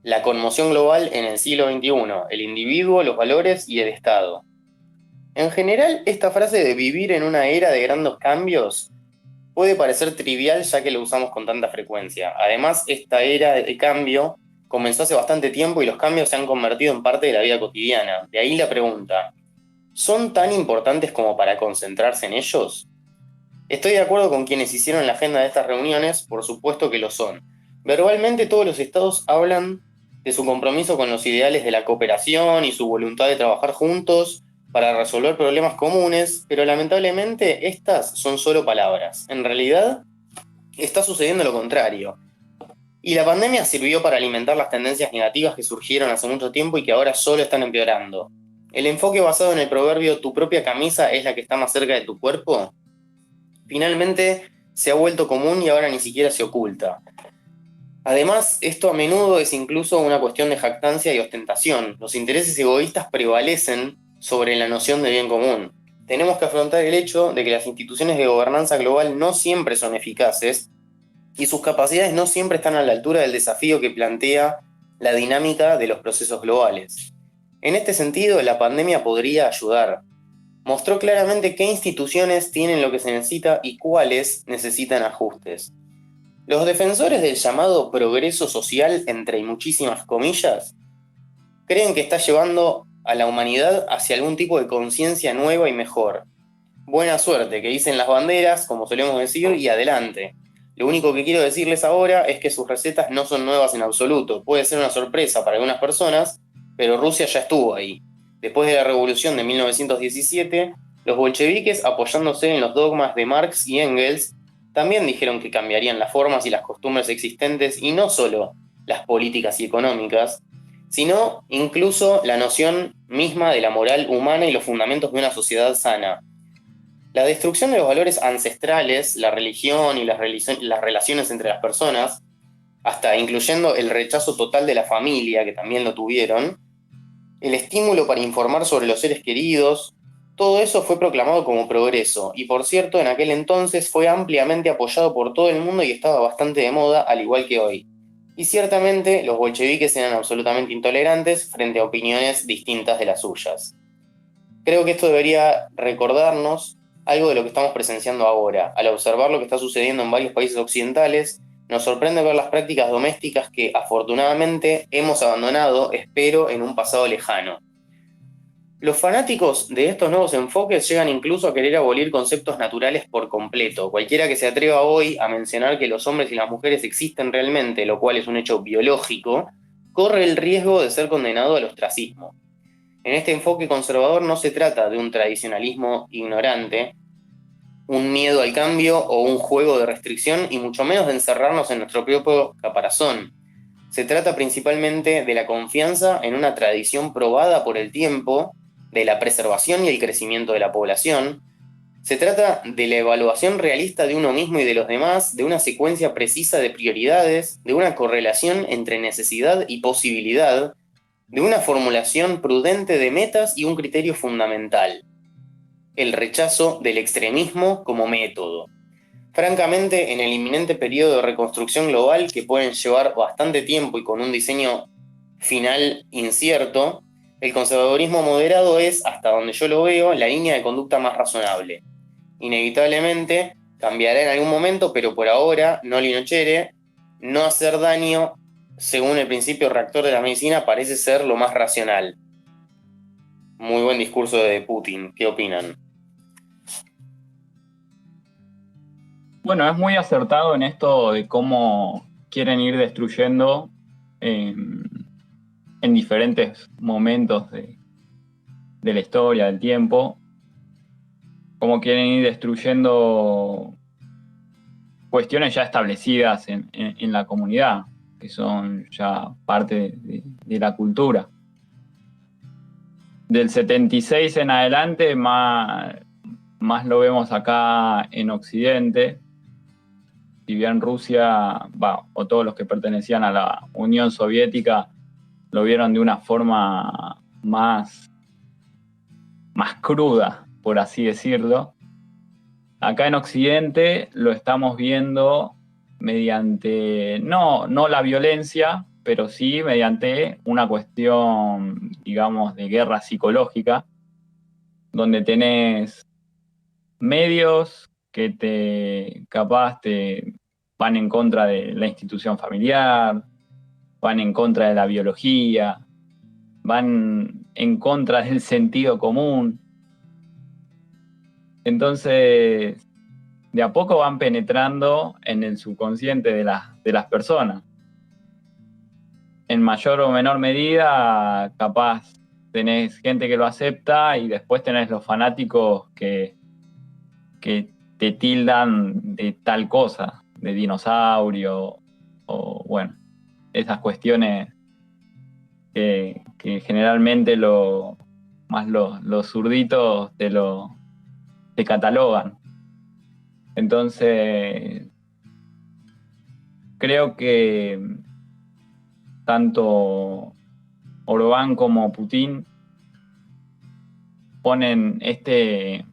La conmoción global en el siglo XXI, el individuo, los valores y el Estado. En general, esta frase de vivir en una era de grandes cambios puede parecer trivial ya que lo usamos con tanta frecuencia. Además, esta era de cambio comenzó hace bastante tiempo y los cambios se han convertido en parte de la vida cotidiana. De ahí la pregunta, ¿son tan importantes como para concentrarse en ellos? Estoy de acuerdo con quienes hicieron la agenda de estas reuniones, por supuesto que lo son. Verbalmente todos los estados hablan de su compromiso con los ideales de la cooperación y su voluntad de trabajar juntos para resolver problemas comunes, pero lamentablemente estas son solo palabras. En realidad, está sucediendo lo contrario. Y la pandemia sirvió para alimentar las tendencias negativas que surgieron hace mucho tiempo y que ahora solo están empeorando. El enfoque basado en el proverbio «tu propia camisa es la que está más cerca de tu cuerpo» finalmente se ha vuelto común y ahora ni siquiera se oculta. Además, esto a menudo es incluso una cuestión de jactancia y ostentación. Los intereses egoístas prevalecen sobre la noción de bien común. Tenemos que afrontar el hecho de que las instituciones de gobernanza global no siempre son eficaces y sus capacidades no siempre están a la altura del desafío que plantea la dinámica de los procesos globales. En este sentido, la pandemia podría ayudar. Mostró claramente qué instituciones tienen lo que se necesita y cuáles necesitan ajustes. Los defensores del llamado progreso social, entre muchísimas comillas, creen que está llevando a la humanidad hacia algún tipo de conciencia nueva y mejor. Buena suerte, que dicen las banderas, como solemos decir, y adelante. Lo único que quiero decirles ahora es que sus recetas no son nuevas en absoluto. Puede ser una sorpresa para algunas personas, pero Rusia ya estuvo ahí. Después de la revolución de 1917, los bolcheviques, apoyándose en los dogmas de Marx y Engels, también dijeron que cambiarían las formas y las costumbres existentes y no solo las políticas y económicas, sino incluso la noción misma de la moral humana y los fundamentos de una sociedad sana. La destrucción de los valores ancestrales, la religión y las relaciones entre las personas, hasta incluyendo el rechazo total de la familia, que también lo tuvieron, el estímulo para informar sobre los seres queridos, todo eso fue proclamado como progreso, y por cierto, en aquel entonces fue ampliamente apoyado por todo el mundo y estaba bastante de moda, al igual que hoy. Y ciertamente los bolcheviques eran absolutamente intolerantes frente a opiniones distintas de las suyas. Creo que esto debería recordarnos algo de lo que estamos presenciando ahora. Al observar lo que está sucediendo en varios países occidentales, nos sorprende ver las prácticas domésticas que afortunadamente hemos abandonado, espero, en un pasado lejano. Los fanáticos de estos nuevos enfoques llegan incluso a querer abolir conceptos naturales por completo. Cualquiera que se atreva hoy a mencionar que los hombres y las mujeres existen realmente, lo cual es un hecho biológico, corre el riesgo de ser condenado al ostracismo. En este enfoque conservador no se trata de un tradicionalismo ignorante, un miedo al cambio o un juego de restricción, y mucho menos de encerrarnos en nuestro propio caparazón. Se trata principalmente de la confianza en una tradición probada por el tiempo, de la preservación y el crecimiento de la población. Se trata de la evaluación realista de uno mismo y de los demás, de una secuencia precisa de prioridades, de una correlación entre necesidad y posibilidad, de una formulación prudente de metas y un criterio fundamental: el rechazo del extremismo como método. Francamente, en el inminente periodo de reconstrucción global, que pueden llevar bastante tiempo y con un diseño final incierto, el conservadurismo moderado es, hasta donde yo lo veo, la línea de conducta más razonable. Inevitablemente cambiará en algún momento, pero por ahora, noli nocere, no hacer daño, según el principio rector de la medicina, parece ser lo más racional. Muy buen discurso de Putin. ¿Qué opinan? Bueno, es muy acertado en esto de cómo quieren ir destruyendo en diferentes momentos de la historia, del tiempo, cómo quieren ir destruyendo cuestiones ya establecidas en la comunidad, que son ya parte de la cultura. Del 76 en adelante, más lo vemos acá en Occidente. Si bien Rusia, o todos los que pertenecían a la Unión Soviética, lo vieron de una forma más cruda, por así decirlo. Acá en Occidente lo estamos viendo mediante, no la violencia, pero sí mediante una cuestión, digamos, de guerra psicológica, donde tenés medios que capaz te van en contra de la institución familiar, van en contra de la biología, van en contra del sentido común. Entonces, de a poco van penetrando en el subconsciente de las personas. En mayor o menor medida, capaz tenés gente que lo acepta y después tenés los fanáticos que te tildan de tal cosa, de dinosaurio, o bueno, esas cuestiones que generalmente los zurditos te catalogan. Entonces, creo que tanto Orbán como Putin ponen este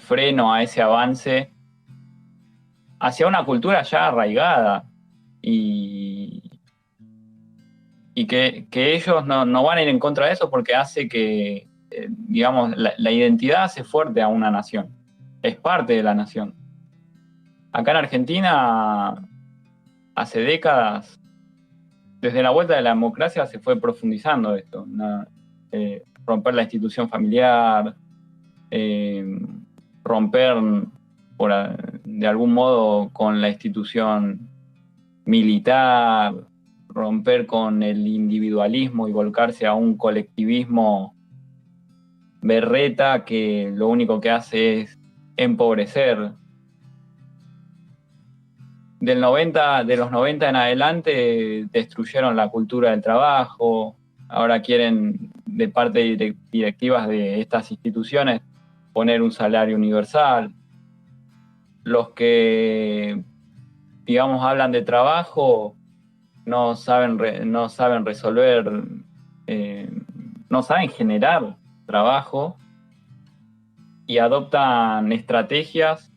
freno a ese avance hacia una cultura ya arraigada y que ellos no van a ir en contra de eso porque hace que, digamos, la identidad hace fuerte a una nación, es parte de la nación. Acá en Argentina, hace décadas, desde la vuelta de la democracia se fue profundizando esto, romper la institución familiar, romper de algún modo con la institución militar, romper con el individualismo y volcarse a un colectivismo berreta que lo único que hace es empobrecer. De los 90 en adelante destruyeron la cultura del trabajo, ahora quieren de parte de directivas de estas instituciones poner un salario universal. Los que, digamos, hablan de trabajo no saben resolver, no saben generar trabajo y adoptan estrategias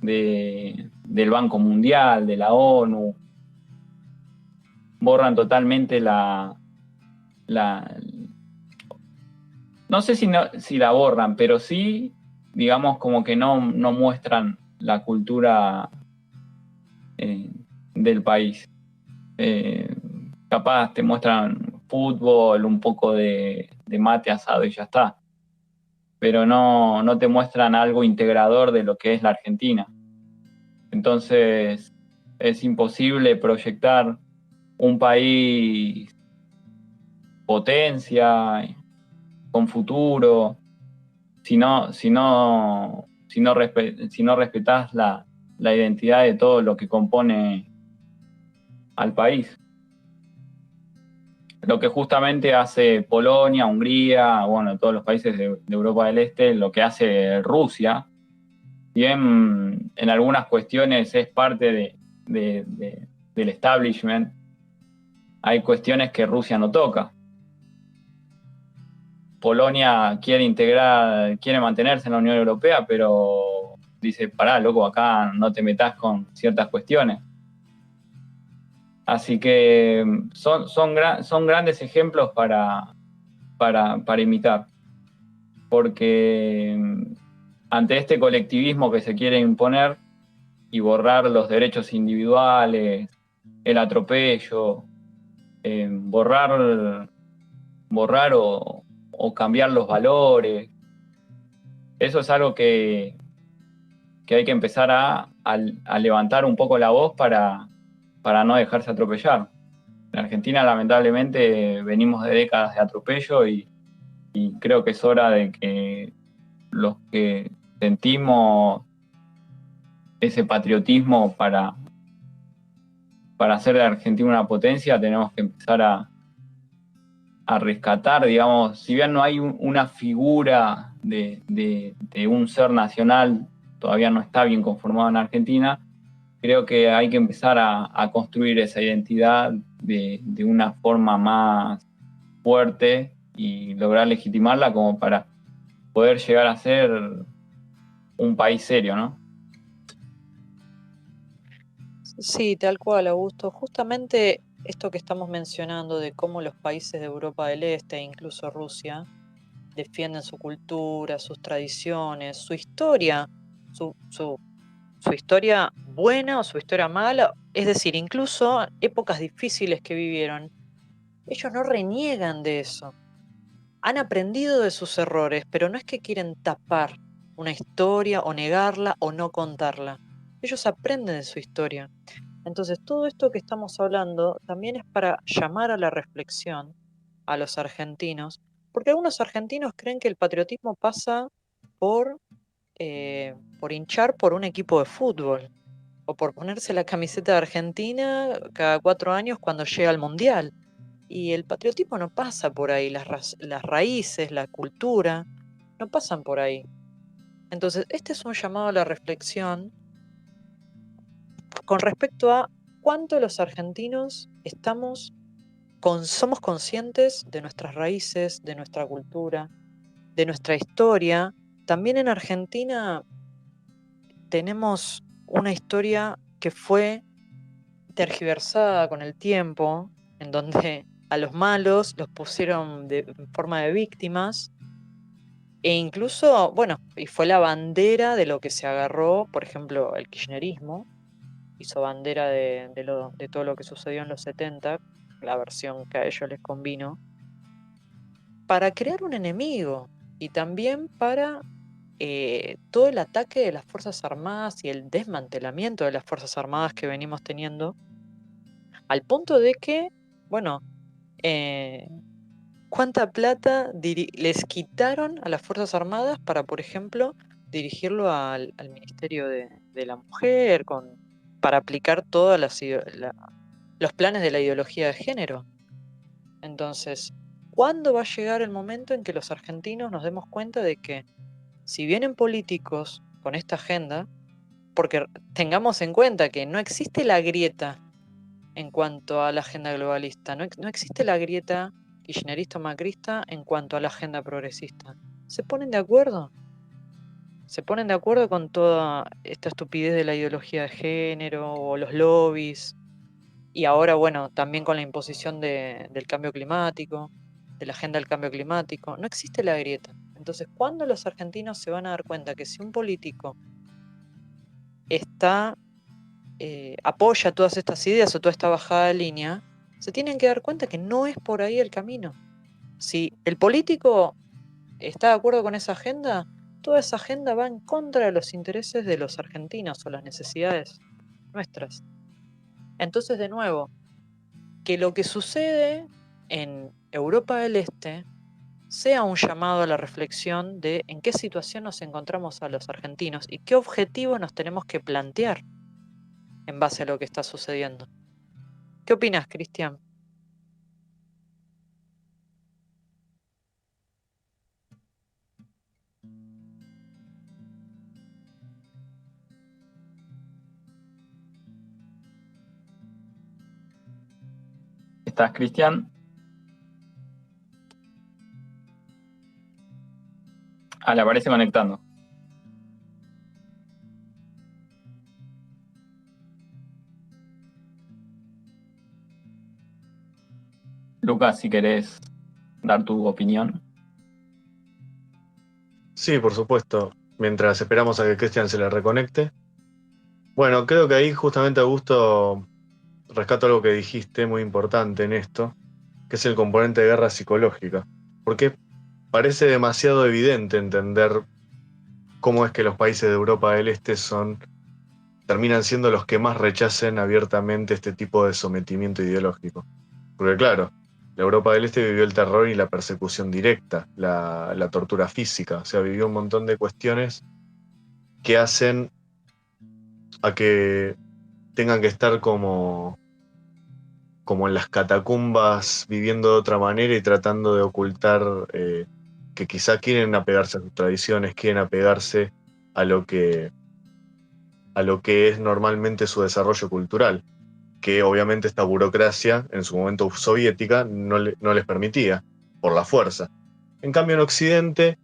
del Banco Mundial, de la ONU, borran totalmente no sé si la borran, pero sí, digamos, como que no muestran la cultura del país. Capaz te muestran fútbol, un poco de mate asado y ya está. Pero no te muestran algo integrador de lo que es la Argentina. Entonces es imposible proyectar un país potencia, con futuro, si no respetás la identidad de todo lo que compone al país. Lo que justamente hace Polonia, Hungría, bueno, todos los países de Europa del Este, lo que hace Rusia, bien en algunas cuestiones es parte del establishment, hay cuestiones que Rusia no toca. Polonia quiere mantenerse en la Unión Europea, pero dice, pará, loco, acá no te metas con ciertas cuestiones. Así que son grandes ejemplos para imitar, porque ante este colectivismo que se quiere imponer y borrar los derechos individuales, el atropello, borrar o cambiar los valores, eso es algo que hay que empezar a levantar un poco la voz para no dejarse atropellar. En Argentina, lamentablemente, venimos de décadas de atropello y creo que es hora de que los que sentimos ese patriotismo para hacer de Argentina una potencia, tenemos que empezar a rescatar, digamos, si bien no hay una figura de un ser nacional, todavía no está bien conformado en Argentina, creo que hay que empezar a construir esa identidad de una forma más fuerte y lograr legitimarla como para poder llegar a ser un país serio, ¿no? Sí, tal cual, Augusto. Justamente esto que estamos mencionando de cómo los países de Europa del Este, incluso Rusia, defienden su cultura, sus tradiciones, su historia, su historia buena o su historia mala, es decir, incluso épocas difíciles que vivieron, ellos no reniegan de eso. Han aprendido de sus errores, pero no es que quieren tapar una historia o negarla o no contarla. Ellos aprenden de su historia. Entonces, todo esto que estamos hablando también es para llamar a la reflexión a los argentinos, porque algunos argentinos creen que el patriotismo pasa por, por hinchar por un equipo de fútbol o por ponerse la camiseta de Argentina cada 4 años cuando llega al Mundial. Y el patriotismo no pasa por ahí, las raíces, la cultura, no pasan por ahí. Entonces, este es un llamado a la reflexión con respecto a cuánto los argentinos somos conscientes de nuestras raíces, de nuestra cultura, de nuestra historia. También en Argentina tenemos una historia que fue tergiversada con el tiempo, en donde a los malos los pusieron en forma de víctimas, e incluso, bueno, y fue la bandera de lo que se agarró, por ejemplo, el kirchnerismo, hizo bandera de todo lo que sucedió en los 70, la versión que a ellos les convino, para crear un enemigo y también para todo el ataque de las Fuerzas Armadas y el desmantelamiento de las Fuerzas Armadas que venimos teniendo, al punto de que, bueno, ¿cuánta plata les quitaron a las Fuerzas Armadas para, por ejemplo, dirigirlo al Ministerio de la Mujer, para aplicar todos los planes de la ideología de género? Entonces, ¿cuándo va a llegar el momento en que los argentinos nos demos cuenta de que si vienen políticos con esta agenda, porque tengamos en cuenta que no existe la grieta en cuanto a la agenda globalista, no existe la grieta kirchnerista o macrista en cuanto a la agenda progresista? ¿Se ponen de acuerdo? ¿Se ponen de acuerdo con toda esta estupidez de la ideología de género o los lobbies? Y ahora, bueno, también con la imposición del cambio climático, de la agenda del cambio climático, no existe la grieta. Entonces, ¿cuándo los argentinos se van a dar cuenta que si un político apoya todas estas ideas o toda esta bajada de línea, se tienen que dar cuenta que no es por ahí el camino? Si el político está de acuerdo con esa agenda, toda esa agenda va en contra de los intereses de los argentinos o las necesidades nuestras. Entonces, de nuevo, que lo que sucede en Europa del Este sea un llamado a la reflexión de en qué situación nos encontramos a los argentinos y qué objetivos nos tenemos que plantear en base a lo que está sucediendo. ¿Qué opinas, Cristian? ¿Estás, Cristian? Le aparece conectando. Lucas, si querés dar tu opinión. Sí, por supuesto. Mientras esperamos a que Cristian se le reconecte. Bueno, creo que ahí justamente, Augusto, rescato algo que dijiste muy importante en esto, que es el componente de guerra psicológica. Porque parece demasiado evidente entender cómo es que los países de Europa del Este terminan siendo los que más rechacen abiertamente este tipo de sometimiento ideológico. Porque claro, la Europa del Este vivió el terror y la persecución directa, la tortura física, o sea, vivió un montón de cuestiones que hacen a que tengan que estar como en las catacumbas, viviendo de otra manera y tratando de ocultar que quizá quieren apegarse a sus tradiciones, quieren apegarse a lo que es normalmente su desarrollo cultural, que obviamente esta burocracia, en su momento soviética, no les permitía, por la fuerza. En cambio, en Occidente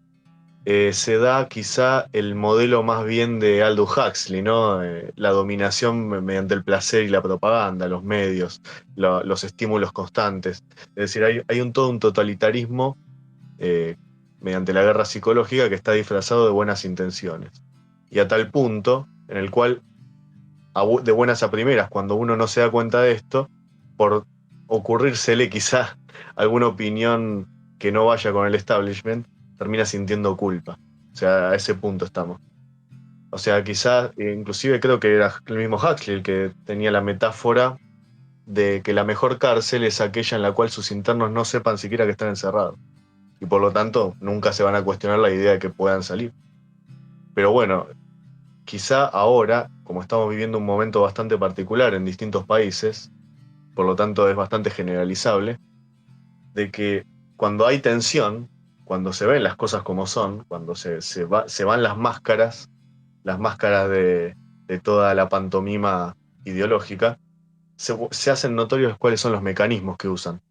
se da quizá el modelo más bien de Aldous Huxley, ¿no? La dominación mediante el placer y la propaganda, los medios, los estímulos constantes. Es decir, hay todo un totalitarismo mediante la guerra psicológica que está disfrazado de buenas intenciones. Y a tal punto en el cual, de buenas a primeras, cuando uno no se da cuenta de esto, por ocurrírsele quizá alguna opinión que no vaya con el establishment, termina sintiendo culpa. O sea, a ese punto estamos. O sea, quizá, inclusive creo que era el mismo Huxley el que tenía la metáfora de que la mejor cárcel es aquella en la cual sus internos no sepan siquiera que están encerrados. Y por lo tanto, nunca se van a cuestionar la idea de que puedan salir. Pero bueno, quizá ahora, como estamos viviendo un momento bastante particular en distintos países, por lo tanto es bastante generalizable, de que cuando hay tensión, cuando se ven las cosas como son, cuando se van las máscaras de toda la pantomima ideológica, se hacen notorios cuáles son los mecanismos que usan.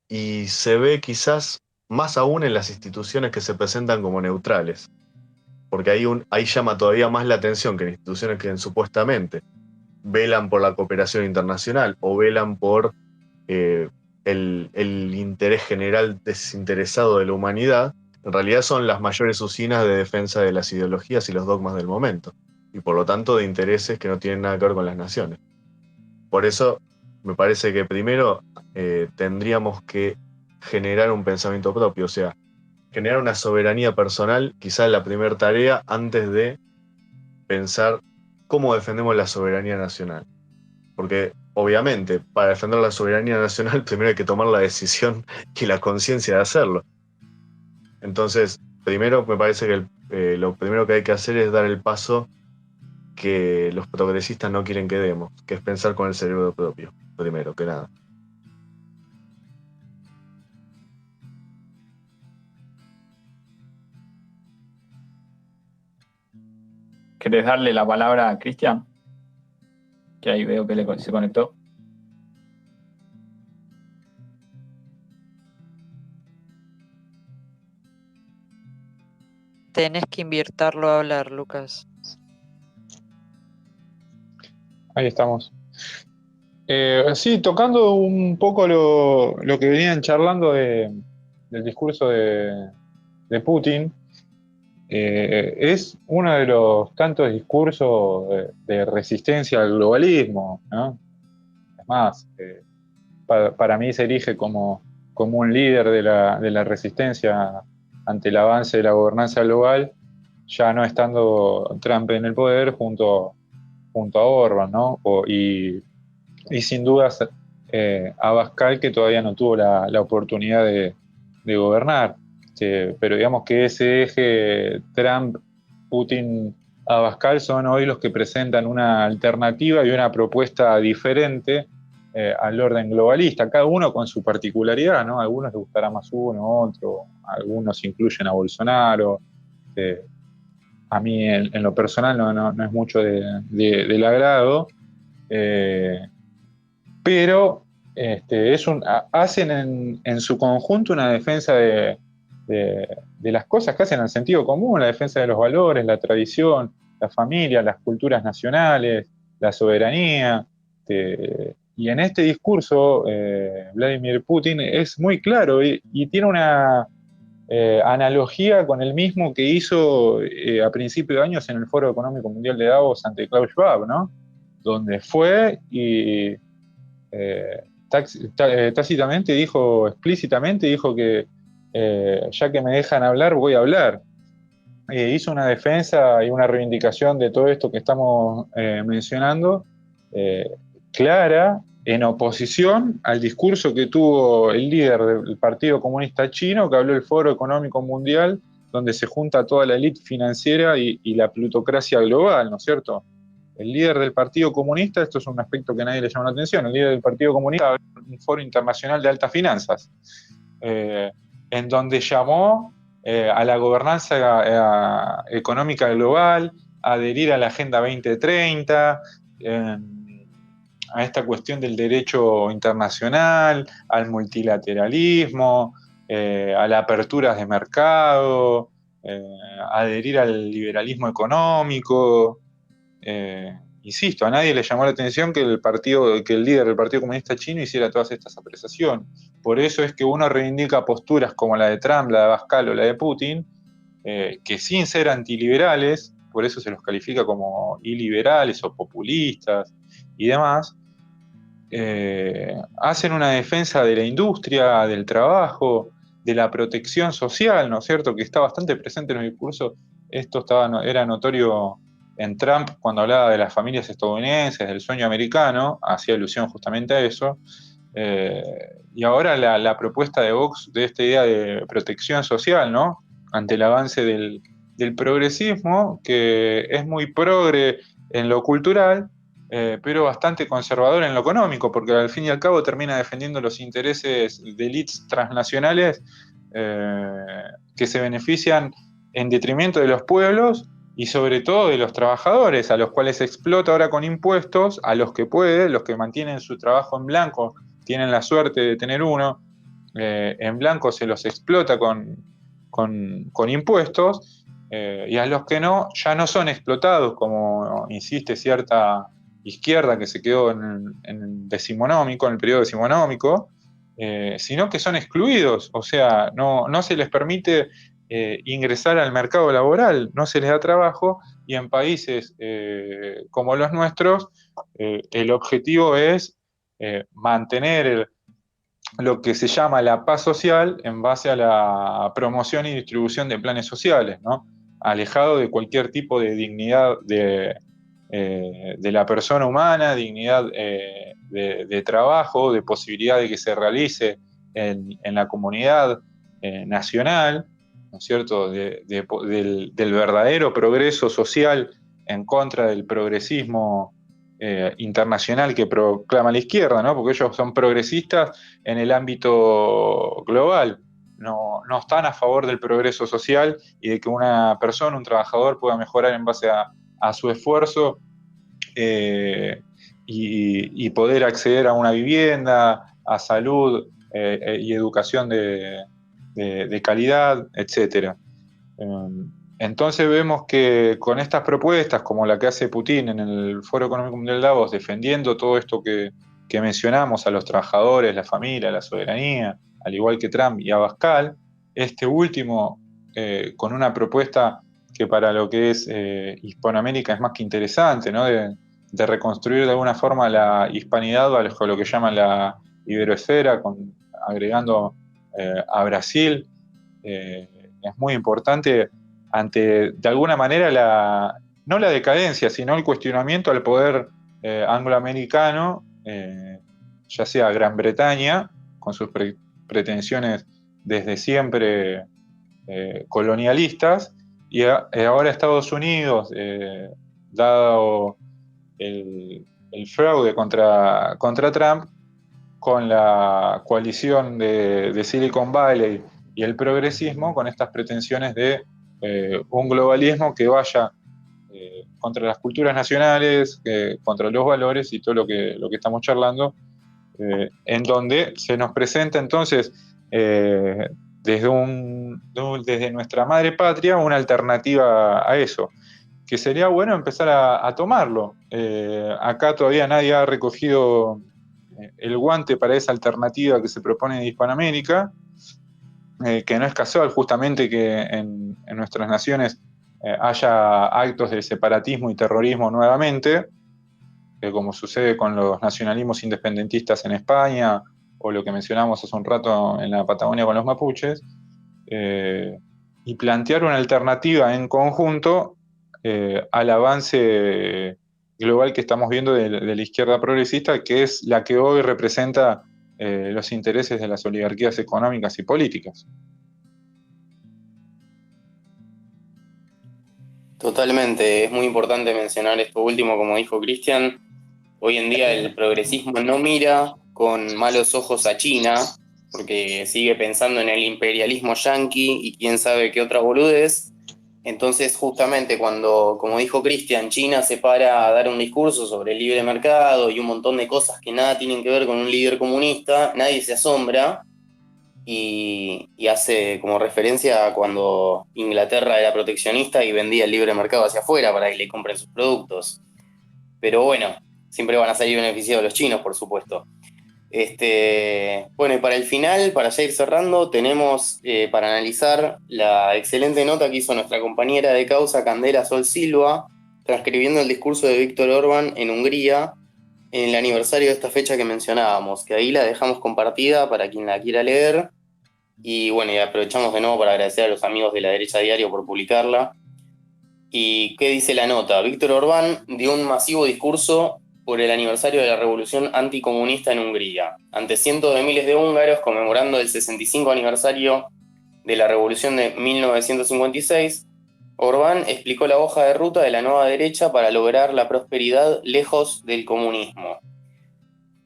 Y se ve quizás más aún en las instituciones que se presentan como neutrales, porque ahí llama todavía más la atención que en instituciones que supuestamente velan por la cooperación internacional o velan por el interés general desinteresado de la humanidad. En realidad son las mayores usinas de defensa de las ideologías y los dogmas del momento, y por lo tanto de intereses que no tienen nada que ver con las naciones. Por eso me parece que primero tendríamos que generar un pensamiento propio, o sea, generar una soberanía personal, quizás la primera tarea antes de pensar cómo defendemos la soberanía nacional. Porque obviamente para defender la soberanía nacional primero hay que tomar la decisión y la conciencia de hacerlo. Entonces, primero me parece que lo primero que hay que hacer es dar el paso que los progresistas no quieren que demos, que es pensar con el cerebro propio, primero que nada. ¿Querés darle la palabra a Cristian? Que ahí veo que se conectó. Tenés que invitarlo a hablar, Lucas. Ahí estamos. Sí, tocando un poco lo que venían charlando del discurso de Putin, es uno de los tantos discursos de resistencia al globalismo, ¿no? Es más, para mí se erige como un líder de la resistencia ante el avance de la gobernanza global, ya no estando Trump en el poder junto a Orban, ¿no? Y sin dudas Abascal, que todavía no tuvo la oportunidad de gobernar. Pero digamos que ese eje Trump, Putin, Abascal son hoy los que presentan una alternativa y una propuesta diferente al orden globalista, cada uno con su particularidad, ¿no? A algunos les gustará más uno, otro, algunos incluyen a Bolsonaro. A mí en lo personal no es mucho del agrado, pero hacen en su conjunto una defensa de las cosas que hacen en el sentido común, la defensa de los valores, la tradición, la familia, las culturas nacionales, la soberanía. Y en este discurso, Vladimir Putin es muy claro y tiene una analogía con el mismo que hizo a principios de años en el Foro Económico Mundial de Davos ante Klaus Schwab, ¿no? Donde fue y tácitamente explícitamente dijo que ya que me dejan hablar, voy a hablar. Hizo una defensa y una reivindicación de todo esto que estamos mencionando, clara, en oposición al discurso que tuvo el líder del Partido Comunista Chino, que habló del Foro Económico Mundial, donde se junta toda la élite financiera y la plutocracia global, ¿no es cierto? El líder del Partido Comunista, esto es un aspecto que a nadie le llama la atención, el líder del Partido Comunista habló en un foro internacional de altas finanzas, en donde llamó a la gobernanza económica global, a adherir a la Agenda 2030, a esta cuestión del derecho internacional, al multilateralismo, a las aperturas de mercado, adherir al liberalismo económico. Insisto, a nadie le llamó la atención que el líder del Partido Comunista Chino hiciera todas estas apreciaciones. Por eso es que uno reivindica posturas como la de Trump, la de Abascal o la de Putin, que sin ser antiliberales, por eso se los califica como iliberales o populistas y demás, hacen una defensa de la industria, del trabajo, de la protección social, ¿no es cierto?, que está bastante presente en el discurso. Esto era notorio en Trump cuando hablaba de las familias estadounidenses, del sueño americano, hacía alusión justamente a eso. Y ahora la propuesta de Vox de esta idea de protección social, ¿no?, ante el avance del progresismo, que es muy progre en lo cultural, pero bastante conservador en lo económico, porque al fin y al cabo termina defendiendo los intereses de élites transnacionales que se benefician en detrimento de los pueblos y sobre todo de los trabajadores, a los cuales explota ahora con impuestos, a los que puede, los que mantienen su trabajo en blanco, tienen la suerte de tener uno, en blanco se los explota con impuestos, y a los que no, ya no son explotados, como insiste cierta izquierda que se quedó en el decimonómico, en el periodo decimonómico, sino que son excluidos, o sea, no se les permite ingresar al mercado laboral, no se les da trabajo, y en países como los nuestros, el objetivo es mantener lo que se llama la paz social en base a la promoción y distribución de planes sociales, ¿no? Alejado de cualquier tipo de dignidad de la persona humana, dignidad de trabajo, de posibilidad de que se realice en la comunidad nacional, ¿no es cierto?, del verdadero progreso social en contra del progresismo internacional que proclama la izquierda, ¿no? Porque ellos son progresistas en el ámbito global, no están a favor del progreso social y de que una persona, un trabajador, pueda mejorar en base a su esfuerzo y poder acceder a una vivienda, a salud y educación de calidad, etc. Entonces vemos que con estas propuestas, como la que hace Putin en el Foro Económico Mundial de Davos, defendiendo todo esto que mencionamos, a los trabajadores, la familia, la soberanía, al igual que Trump y Abascal, este último con una propuesta que para lo que es Hispanoamérica es más que interesante, ¿no? De reconstruir de alguna forma la hispanidad o lo que llaman la iberoesfera, agregando a Brasil, es muy importante ante, de alguna manera, no la decadencia, sino el cuestionamiento al poder angloamericano, ya sea Gran Bretaña, con sus pretensiones desde siempre colonialistas, y ahora Estados Unidos, dado el fraude contra Trump, con la coalición de Silicon Valley y el progresismo, con estas pretensiones de un globalismo que vaya contra las culturas nacionales, contra los valores y todo lo que estamos charlando, en donde se nos presenta entonces desde nuestra madre patria una alternativa a eso, que sería bueno empezar a tomarlo. Acá todavía nadie ha recogido el guante para esa alternativa que se propone de Hispanoamérica, que no es casual justamente que en nuestras naciones haya actos de separatismo y terrorismo nuevamente, como sucede con los nacionalismos independentistas en España, o lo que mencionamos hace un rato en la Patagonia con los mapuches, y plantear una alternativa en conjunto al avance global que estamos viendo de la izquierda progresista, que es la que hoy representa los intereses de las oligarquías económicas y políticas. Totalmente, es muy importante mencionar esto último, como dijo Cristian. Hoy en día el progresismo no mira con malos ojos a China, porque sigue pensando en el imperialismo yanqui y quién sabe qué otra boludez. Entonces, justamente cuando, como dijo Cristian, China se para a dar un discurso sobre el libre mercado y un montón de cosas que nada tienen que ver con un líder comunista, nadie se asombra y hace como referencia a cuando Inglaterra era proteccionista y vendía el libre mercado hacia afuera para que le compren sus productos. Pero bueno, siempre van a salir beneficiados los chinos, por supuesto. Bueno, y para el final, para ya ir cerrando, tenemos para analizar la excelente nota que hizo nuestra compañera de causa, Candela Sol Silva, transcribiendo el discurso de Víctor Orbán en Hungría en el aniversario de esta fecha que mencionábamos, que ahí la dejamos compartida para quien la quiera leer. Y bueno, y aprovechamos de nuevo para agradecer a los amigos de La Derecha Diario por publicarla. ¿Y qué dice la nota? Víctor Orbán dio un masivo discurso por el aniversario de la revolución anticomunista en Hungría, ante cientos de miles de húngaros conmemorando el 65 aniversario de la revolución de 1956. Orbán explicó la hoja de ruta de la nueva derecha para lograr la prosperidad lejos del comunismo.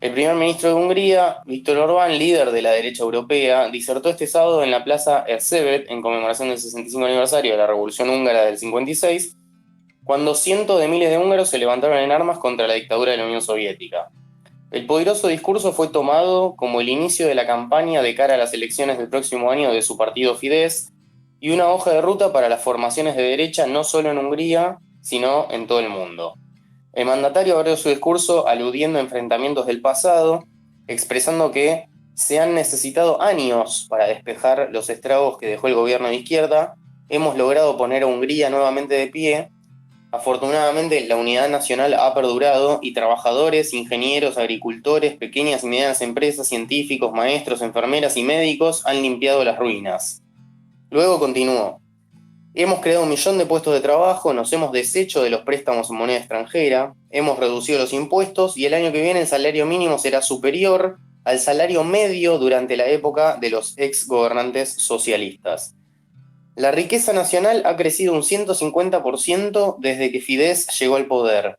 El primer ministro de Hungría, Víctor Orbán, líder de la derecha europea, disertó este sábado en la plaza Erzsébet en conmemoración del 65 aniversario de la Revolución Húngara del 56 cuando cientos de miles de húngaros se levantaron en armas contra la dictadura de la Unión Soviética. El poderoso discurso fue tomado como el inicio de la campaña de cara a las elecciones del próximo año de su partido Fidesz y una hoja de ruta para las formaciones de derecha no solo en Hungría, sino en todo el mundo. El mandatario abrió su discurso aludiendo a enfrentamientos del pasado, expresando que se han necesitado años para despejar los estragos que dejó el gobierno de izquierda. Hemos logrado poner a Hungría nuevamente de pie. Afortunadamente, la unidad nacional ha perdurado y trabajadores, ingenieros, agricultores, pequeñas y medianas empresas, científicos, maestros, enfermeras y médicos han limpiado las ruinas. Luego continuó. Hemos creado 1 millón de puestos de trabajo, nos hemos deshecho de los préstamos en moneda extranjera, hemos reducido los impuestos y el año que viene el salario mínimo será superior al salario medio durante la época de los ex gobernantes socialistas. La riqueza nacional ha crecido un 150% desde que Fidesz llegó al poder.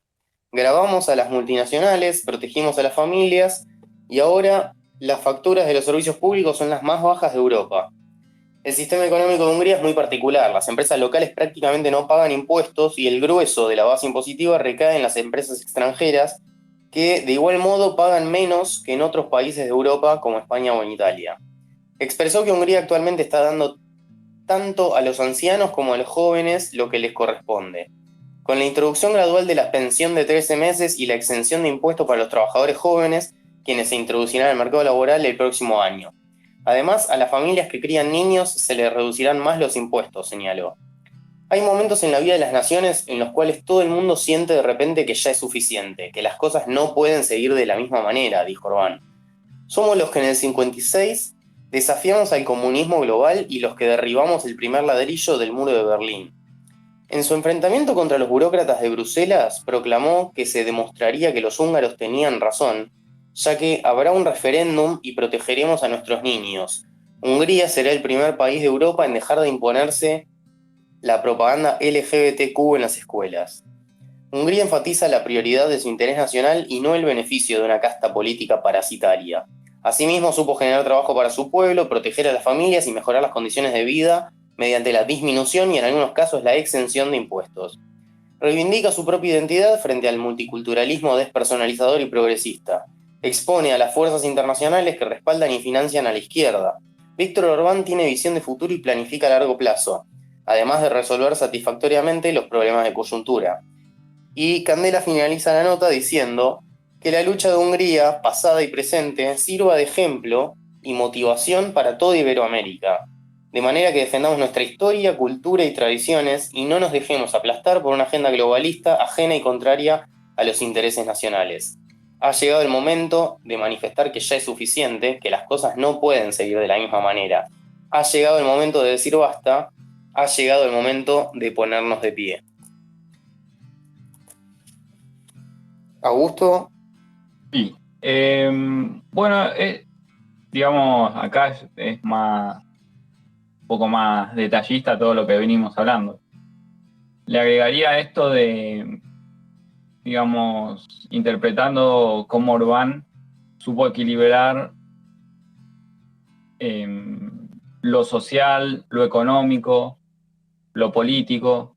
Gravamos a las multinacionales, protegimos a las familias y ahora las facturas de los servicios públicos son las más bajas de Europa. El sistema económico de Hungría es muy particular. Las empresas locales prácticamente no pagan impuestos y el grueso de la base impositiva recae en las empresas extranjeras que de igual modo pagan menos que en otros países de Europa como España o en Italia. Expresó que Hungría actualmente está dando tanto a los ancianos como a los jóvenes lo que les corresponde. Con la introducción gradual de la pensión de 13 meses y la exención de impuestos para los trabajadores jóvenes, quienes se introducirán al mercado laboral el próximo año. Además, a las familias que crían niños se les reducirán más los impuestos, señaló. Hay momentos en la vida de las naciones en los cuales todo el mundo siente de repente que ya es suficiente, que las cosas no pueden seguir de la misma manera, dijo Orbán. Somos los que en el 56 desafiamos al comunismo global y los que derribamos el primer ladrillo del muro de Berlín. En su enfrentamiento contra los burócratas de Bruselas, proclamó que se demostraría que los húngaros tenían razón, ya que habrá un referéndum y protegeremos a nuestros niños. Hungría será el primer país de Europa en dejar de imponerse la propaganda LGBTQ en las escuelas. Hungría enfatiza la prioridad de su interés nacional y no el beneficio de una casta política parasitaria. Asimismo, supo generar trabajo para su pueblo, proteger a las familias y mejorar las condiciones de vida mediante la disminución y en algunos casos la exención de impuestos. Reivindica su propia identidad frente al multiculturalismo despersonalizador y progresista. Expone a las fuerzas internacionales que respaldan y financian a la izquierda. Víctor Orbán tiene visión de futuro y planifica a largo plazo, además de resolver satisfactoriamente los problemas de coyuntura. Y Candela finaliza la nota diciendo que la lucha de Hungría, pasada y presente, sirva de ejemplo y motivación para toda Iberoamérica, de manera que defendamos nuestra historia, cultura y tradiciones y no nos dejemos aplastar por una agenda globalista ajena y contraria a los intereses nacionales. Ha llegado el momento de manifestar que ya es suficiente, que las cosas no pueden seguir de la misma manera. Ha llegado el momento de decir basta, ha llegado el momento de ponernos de pie. Augusto. Sí. Bueno, digamos, acá es más, un poco más detallista todo lo que venimos hablando. Le agregaría esto de, digamos, interpretando cómo Orbán supo equilibrar lo social, lo económico, lo político,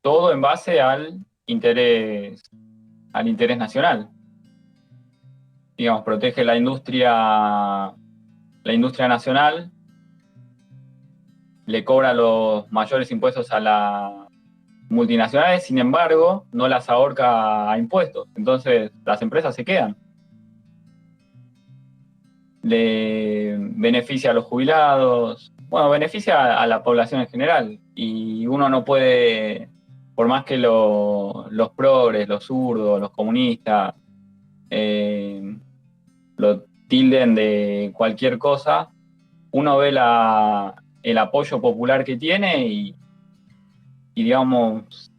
todo en base al interés nacional. Digamos, protege la industria nacional, le cobra los mayores impuestos a las multinacionales, sin embargo, no las ahorca a impuestos. Entonces, las empresas se quedan. Le beneficia a los jubilados, bueno, beneficia a la población en general. Y uno no puede, por más que los progres, los zurdos, los comunistas, lo tilden de cualquier cosa, uno ve el apoyo popular que tiene y digamos,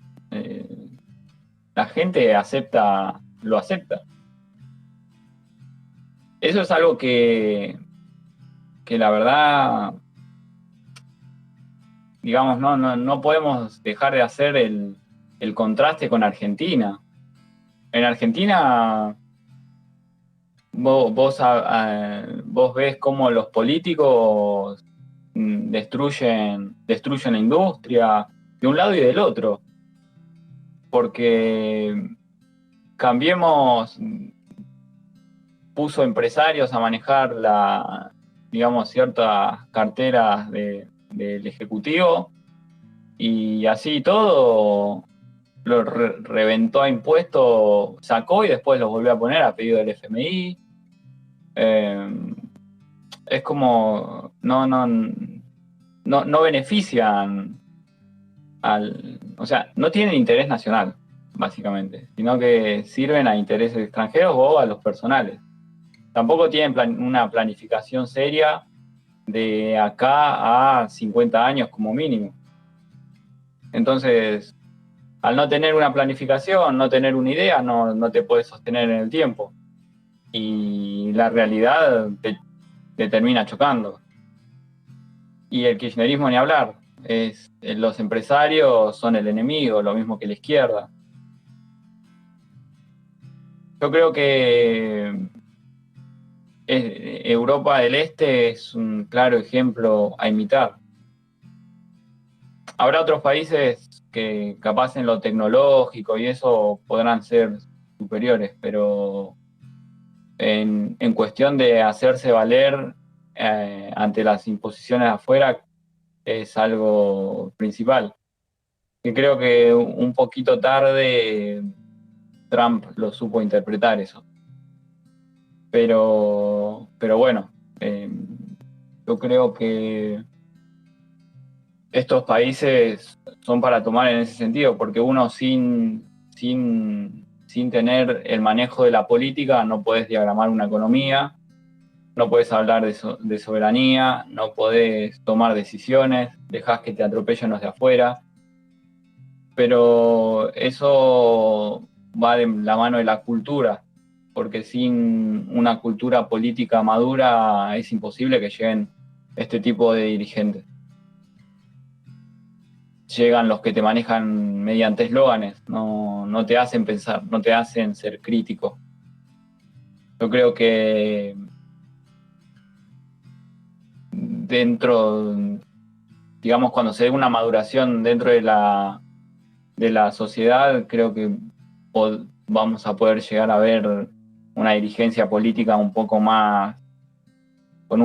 la gente lo acepta. Eso es algo que la verdad, digamos, no podemos dejar de hacer el contraste con Argentina. En Argentina vos ves cómo los políticos destruyen la industria de un lado y del otro. porque Cambiemos puso empresarios a manejar digamos, ciertas carteras del Ejecutivo, y así todo lo reventó a impuestos, sacó y después los volvió a poner a pedido del FMI. Es como no benefician o sea, no tienen interés nacional, básicamente, sino que sirven a intereses extranjeros o a los personales. Tampoco tienen una planificación seria de acá a 50 años como mínimo. Entonces, al no tener una planificación, no tener una idea, no te puedes sostener en el tiempo. Y la realidad te termina chocando. Y el kirchnerismo ni hablar. Los empresarios son el enemigo, lo mismo que la izquierda. Yo creo que Europa del Este es un claro ejemplo a imitar. Habrá otros países que capaz en lo tecnológico y eso podrán ser superiores, pero en cuestión de hacerse valer ante las imposiciones afuera es algo principal. Y creo que un poquito tarde Trump lo supo interpretar eso. Pero bueno, yo creo que estos países son para tomar en ese sentido, porque uno sin tener el manejo de la política no podés diagramar una economía, no podés hablar de soberanía, no podés tomar decisiones, dejás que te atropellen los de afuera. Pero eso va de la mano de la cultura, porque sin una cultura política madura es imposible que lleguen este tipo de dirigentes. Llegan los que te manejan mediante eslóganes, no te hacen pensar, no te hacen ser crítico. Yo creo que dentro, digamos, cuando se dé una maduración dentro de la sociedad, creo que vamos a poder llegar a ver una dirigencia política con un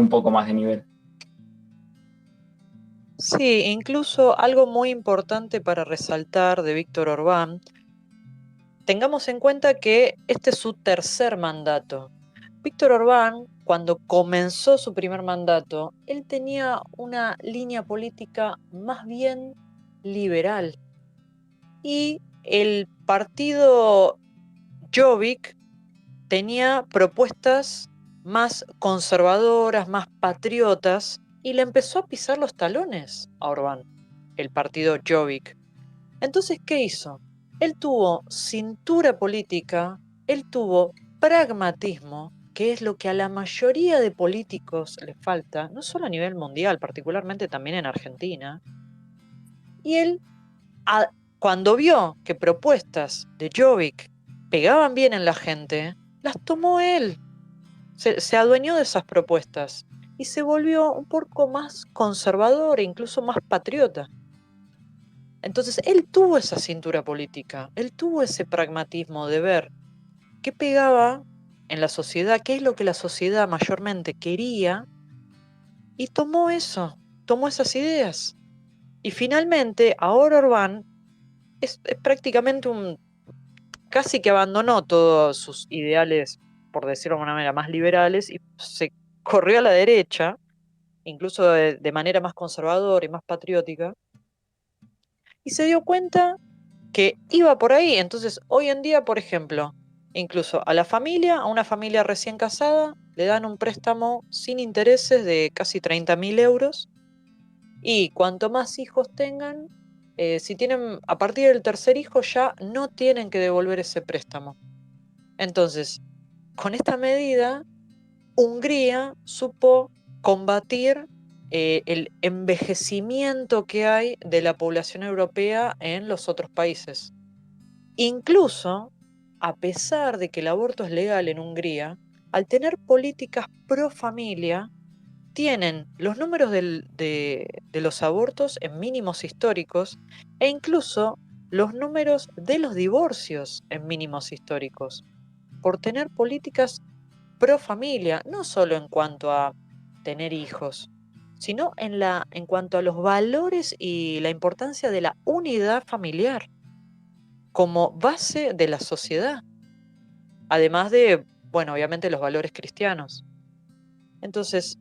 poco más de nivel. Sí, incluso algo muy importante para resaltar de Víctor Orbán, tengamos en cuenta que este es su tercer mandato. Víctor Orbán, cuando comenzó su primer mandato, él tenía una línea política más bien liberal. Y el partido Jobbik tenía propuestas más conservadoras, más patriotas, y le empezó a pisar los talones a Orbán, el partido Jobbik. Entonces, ¿qué hizo? Él tuvo cintura política, él tuvo pragmatismo, que es lo que a la mayoría de políticos le falta, no solo a nivel mundial, particularmente también en Argentina. Y él, cuando vio que propuestas de Jobbik pegaban bien en la gente, las tomó él. Se adueñó de esas propuestas y se volvió un poco más conservador e incluso más patriota. Entonces, él tuvo esa cintura política, él tuvo ese pragmatismo de ver qué pegaba en la sociedad, qué es lo que la sociedad mayormente quería, y tomó eso, tomó esas ideas. Y finalmente, ahora Orbán es prácticamente casi que abandonó todos sus ideales, por decirlo de una manera, más liberales, y se corrió a la derecha, incluso de manera más conservadora y más patriótica, y se dio cuenta que iba por ahí. Entonces, hoy en día, por ejemplo, incluso a una familia recién casada, le dan un préstamo sin intereses de casi 30.000 euros, y cuanto más hijos tengan, si tienen a partir del tercer hijo ya no tienen que devolver ese préstamo. Entonces, con esta medida, Hungría supo combatir el envejecimiento que hay de la población europea en los otros países. Incluso, a pesar de que el aborto es legal en Hungría, al tener políticas pro familia, tienen los números de los abortos en mínimos históricos, e incluso los números de los divorcios en mínimos históricos, por tener políticas pro familia, no solo en cuanto a tener hijos, sino en cuanto a los valores y la importancia de la unidad familiar como base de la sociedad, además de, bueno, obviamente los valores cristianos. Entonces,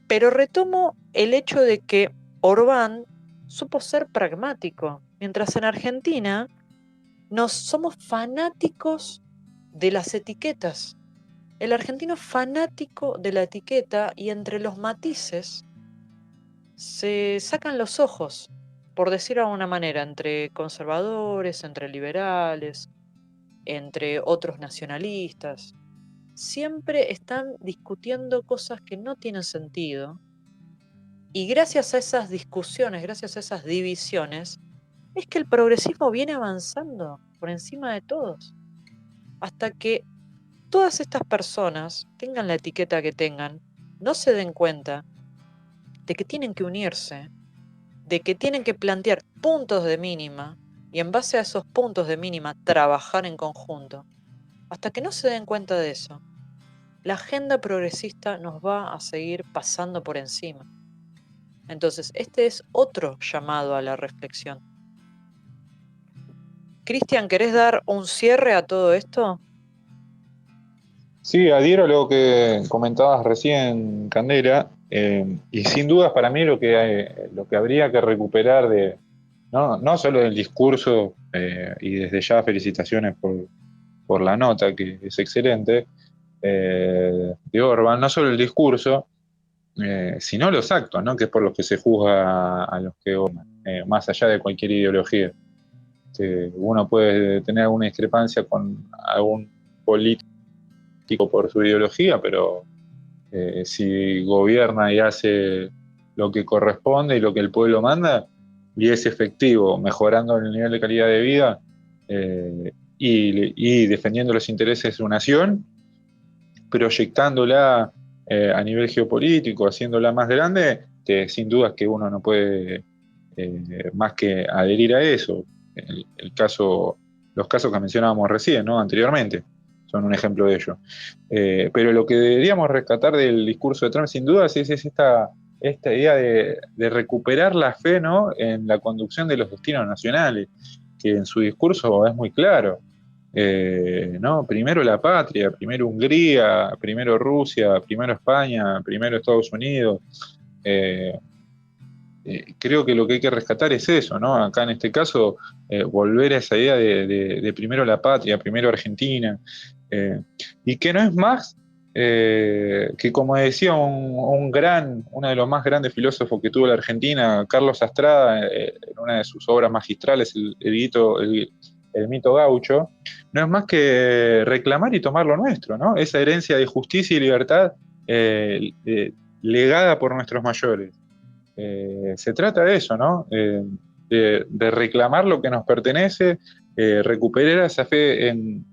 pero retomo el hecho de que Orbán supo ser pragmático, mientras en Argentina somos fanáticos de las etiquetas. El argentino es fanático de la etiqueta y entre los matices se sacan los ojos, por decir de alguna manera, entre conservadores, entre liberales, entre otros nacionalistas. Siempre están discutiendo cosas que no tienen sentido. Y gracias a esas discusiones, gracias a esas divisiones, es que el progresismo viene avanzando por encima de todos. Hasta que todas estas personas, tengan la etiqueta que tengan, no se den cuenta de que tienen que unirse, de que tienen que plantear puntos de mínima y en base a esos puntos de mínima trabajar en conjunto. Hasta que no se den cuenta de eso, la agenda progresista nos va a seguir pasando por encima. Entonces, este es otro llamado a la reflexión. Cristian, ¿querés dar un cierre a todo esto? Sí, adhiero a lo que comentabas recién, Candela, y sin dudas para mí lo que habría que recuperar no solo del discurso, y desde ya felicitaciones por la nota, que es excelente, de Orbán, no solo el discurso, sino los actos, ¿no? Que es por los que se juzga a los que gobiernan, más allá de cualquier ideología. Uno puede tener alguna discrepancia con algún político por su ideología, pero si gobierna y hace lo que corresponde y lo que el pueblo manda, y es efectivo, mejorando el nivel de calidad de vida y defendiendo los intereses de su nación, proyectándola a nivel geopolítico, haciéndola más grande, sin dudas que uno no puede más que adherir a eso. Los casos que mencionábamos recién, ¿no? Anteriormente, son un ejemplo de ello. Pero lo que deberíamos rescatar del discurso de Trump, sin dudas, es esta idea de recuperar la fe, ¿no? En la conducción de los destinos nacionales, que en su discurso es muy claro. ¿No? Primero la patria, primero Hungría, primero Rusia, primero España, primero Estados Unidos. Creo que lo que hay que rescatar es eso, ¿no? Acá en este caso, volver a esa idea de primero la patria, primero Argentina, y que no es más que, como decía uno de los más grandes filósofos que tuvo la Argentina, Carlos Astrada, en una de sus obras magistrales, el mito gaucho, no es más que reclamar y tomar lo nuestro, ¿no? Esa herencia de justicia y libertad legada por nuestros mayores. Se trata de eso, ¿no? De reclamar lo que nos pertenece, recuperar esa fe en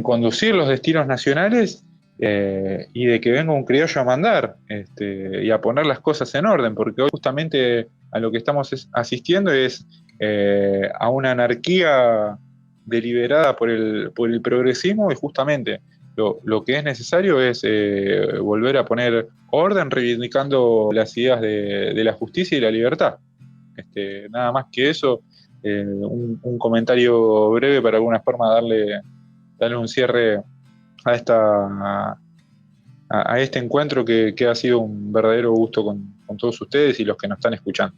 conducir los destinos nacionales, y de que venga un criollo a mandar y a poner las cosas en orden, porque hoy justamente a lo que estamos asistiendo es a una anarquía deliberada por el progresismo, y justamente lo que es necesario es volver a poner orden, reivindicando las ideas de la justicia y la libertad. Nada más que eso, un comentario breve para alguna forma darle un cierre a este encuentro que ha sido un verdadero gusto con todos ustedes y los que nos están escuchando.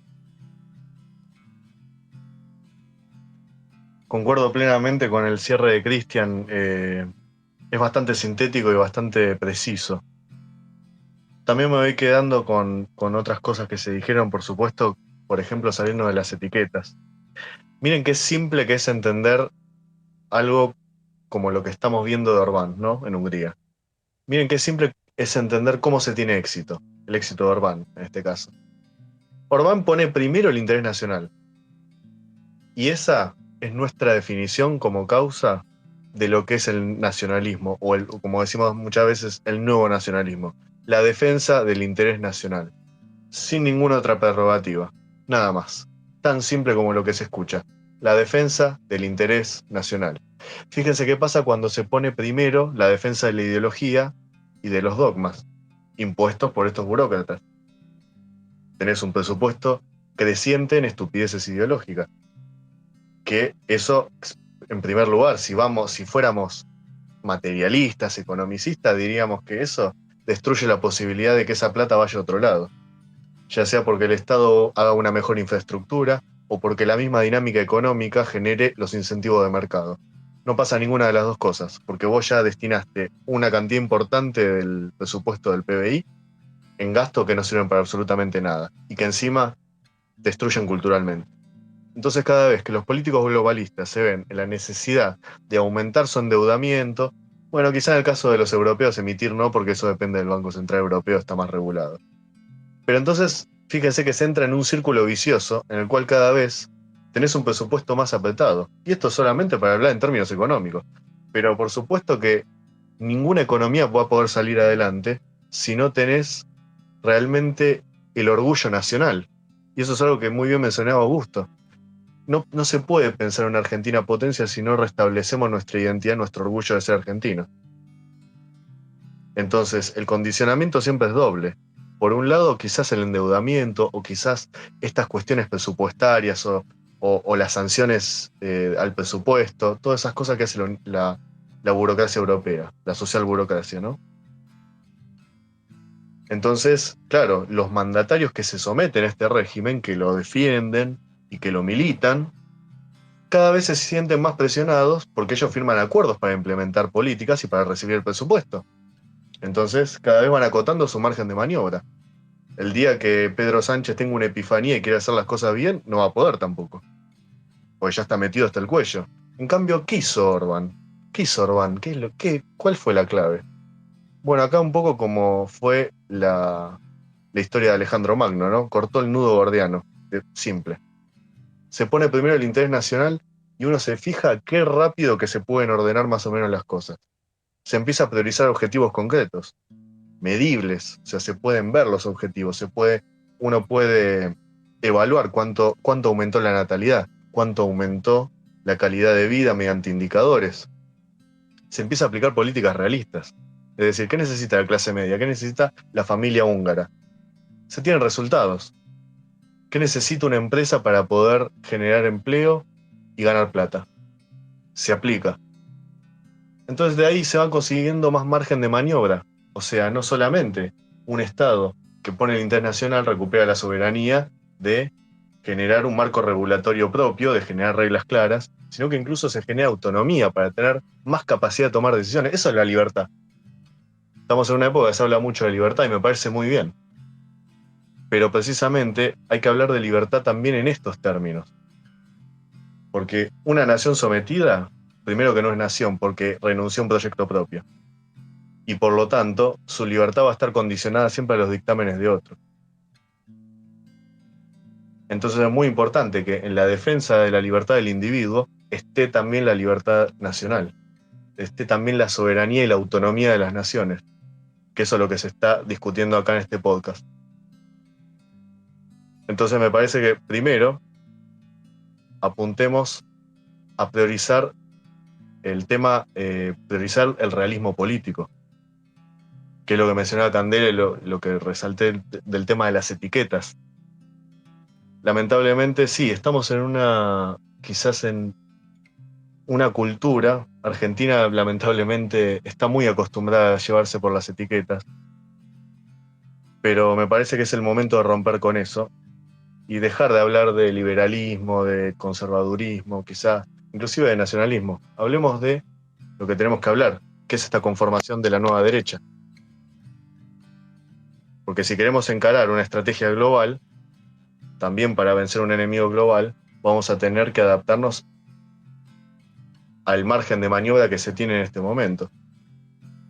Concuerdo plenamente con el cierre de Cristian. Es bastante sintético y bastante preciso. También me voy quedando con otras cosas que se dijeron, por supuesto, por ejemplo, saliendo de las etiquetas. Miren qué simple que es entender algo como lo que estamos viendo de Orbán, ¿no? En Hungría. Miren qué simple es entender cómo se tiene éxito, el éxito de Orbán, en este caso. Orbán pone primero el interés nacional. Y esa es nuestra definición como causa de lo que es el nacionalismo, o como decimos muchas veces, el nuevo nacionalismo. La defensa del interés nacional. Sin ninguna otra prerrogativa. Nada más. tan simple como lo que se escucha: la defensa del interés nacional. Fíjense qué pasa cuando se pone primero la defensa de la ideología y de los dogmas impuestos por estos burócratas. Tenés un presupuesto creciente en estupideces ideológicas. Que eso, en primer lugar, si fuéramos materialistas, economicistas, diríamos que eso destruye la posibilidad de que esa plata vaya a otro lado. Ya sea porque el Estado haga una mejor infraestructura o porque la misma dinámica económica genere los incentivos de mercado. No pasa ninguna de las dos cosas, porque vos ya destinaste una cantidad importante del presupuesto del PBI en gastos que no sirven para absolutamente nada y que encima destruyen culturalmente. Entonces, cada vez que los políticos globalistas se ven en la necesidad de aumentar su endeudamiento, bueno, quizá en el caso de los europeos emitir no, porque eso depende del Banco Central Europeo, está más regulado. Pero entonces, fíjense que se entra en un círculo vicioso en el cual cada vez tenés un presupuesto más apretado. Y esto solamente para hablar en términos económicos. Pero por supuesto que ninguna economía va a poder salir adelante si no tenés realmente el orgullo nacional. Y eso es algo que muy bien mencionaba Augusto. No se puede pensar en una Argentina potencia si no restablecemos nuestra identidad, nuestro orgullo de ser argentino. Entonces, el condicionamiento siempre es doble. Por un lado, quizás el endeudamiento o quizás estas cuestiones presupuestarias o las sanciones al presupuesto, todas esas cosas que hace la burocracia europea, la social burocracia, ¿no? Entonces, claro, los mandatarios que se someten a este régimen, que lo defienden y que lo militan, cada vez se sienten más presionados porque ellos firman acuerdos para implementar políticas y para recibir el presupuesto. Entonces, cada vez van acotando su margen de maniobra. El día que Pedro Sánchez tenga una epifanía y quiera hacer las cosas bien, no va a poder tampoco, porque ya está metido hasta el cuello. En cambio, ¿qué hizo Orbán? ¿Cuál fue la clave? Bueno, acá un poco como fue la historia de Alejandro Magno, ¿no? Cortó el nudo gordiano, simple. Se pone primero el interés nacional y uno se fija qué rápido que se pueden ordenar más o menos las cosas. Se empieza a priorizar objetivos concretos, medibles, o sea, se pueden ver los objetivos, uno puede evaluar cuánto aumentó la natalidad, cuánto aumentó la calidad de vida mediante indicadores. Se empieza a aplicar políticas realistas. Es decir, ¿qué necesita la clase media? ¿Qué necesita la familia húngara? Se tienen resultados. ¿Qué necesita una empresa para poder generar empleo y ganar plata? Se aplica. Entonces de ahí se va consiguiendo más margen de maniobra. O sea, no solamente un Estado que pone el interés nacional recupera la soberanía de generar un marco regulatorio propio, de generar reglas claras, sino que incluso se genera autonomía para tener más capacidad de tomar decisiones. Eso es la libertad. Estamos en una época que se habla mucho de libertad y me parece muy bien. Pero precisamente hay que hablar de libertad también en estos términos. Porque una nación sometida, primero que no es nación, porque renunció a un proyecto propio. Y por lo tanto, su libertad va a estar condicionada siempre a los dictámenes de otros. Entonces es muy importante que en la defensa de la libertad del individuo esté también la libertad nacional, esté también la soberanía y la autonomía de las naciones, que eso es lo que se está discutiendo acá en este podcast. Entonces me parece que primero apuntemos a priorizar el tema, priorizar el realismo político, que es lo que mencionaba Candela, lo que resalté del tema de las etiquetas. Lamentablemente sí, estamos quizás en una cultura, Argentina lamentablemente está muy acostumbrada a llevarse por las etiquetas, pero me parece que es el momento de romper con eso y dejar de hablar de liberalismo, de conservadurismo, quizás, inclusive de nacionalismo. Hablemos de lo que tenemos que hablar, que es esta conformación de la nueva derecha. Porque si queremos encarar una estrategia global, también para vencer un enemigo global, vamos a tener que adaptarnos al margen de maniobra que se tiene en este momento.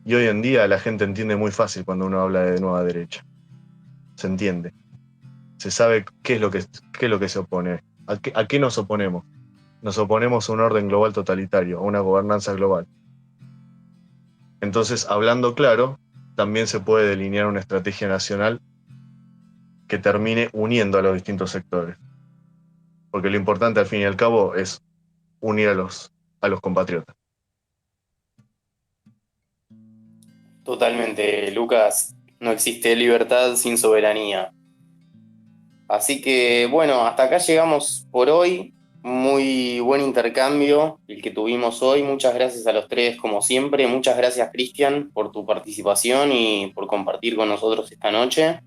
Y hoy en día la gente entiende muy fácil cuando uno habla de nueva derecha. Se entiende. Se sabe qué es lo que se opone. ¿A qué nos oponemos? Nos oponemos a un orden global totalitario, a una gobernanza global. Entonces, hablando claro, también se puede delinear una estrategia nacional que termine uniendo a los distintos sectores. porque lo importante al fin y al cabo es unir a los compatriotas. Totalmente, Lucas. No existe libertad sin soberanía. Así que bueno, hasta acá llegamos por hoy. Muy buen intercambio el que tuvimos hoy. Muchas gracias a los tres, como siempre. Muchas gracias, Cristian, por tu participación y por compartir con nosotros esta noche.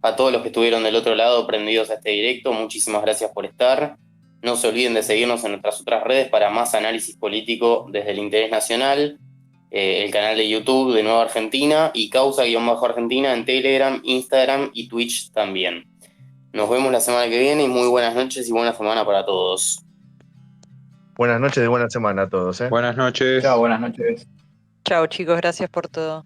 A todos los que estuvieron del otro lado prendidos a este directo, muchísimas gracias por estar. No se olviden de seguirnos en nuestras otras redes para más análisis político desde el interés nacional. El canal de YouTube de Nueva Argentina y Causa-Argentina en Telegram, Instagram y Twitch también. Nos vemos la semana que viene y muy buenas noches y buena semana para todos. Buenas noches y buena semana a todos. Buenas noches. Chao, buenas noches. Chao chicos, gracias por todo.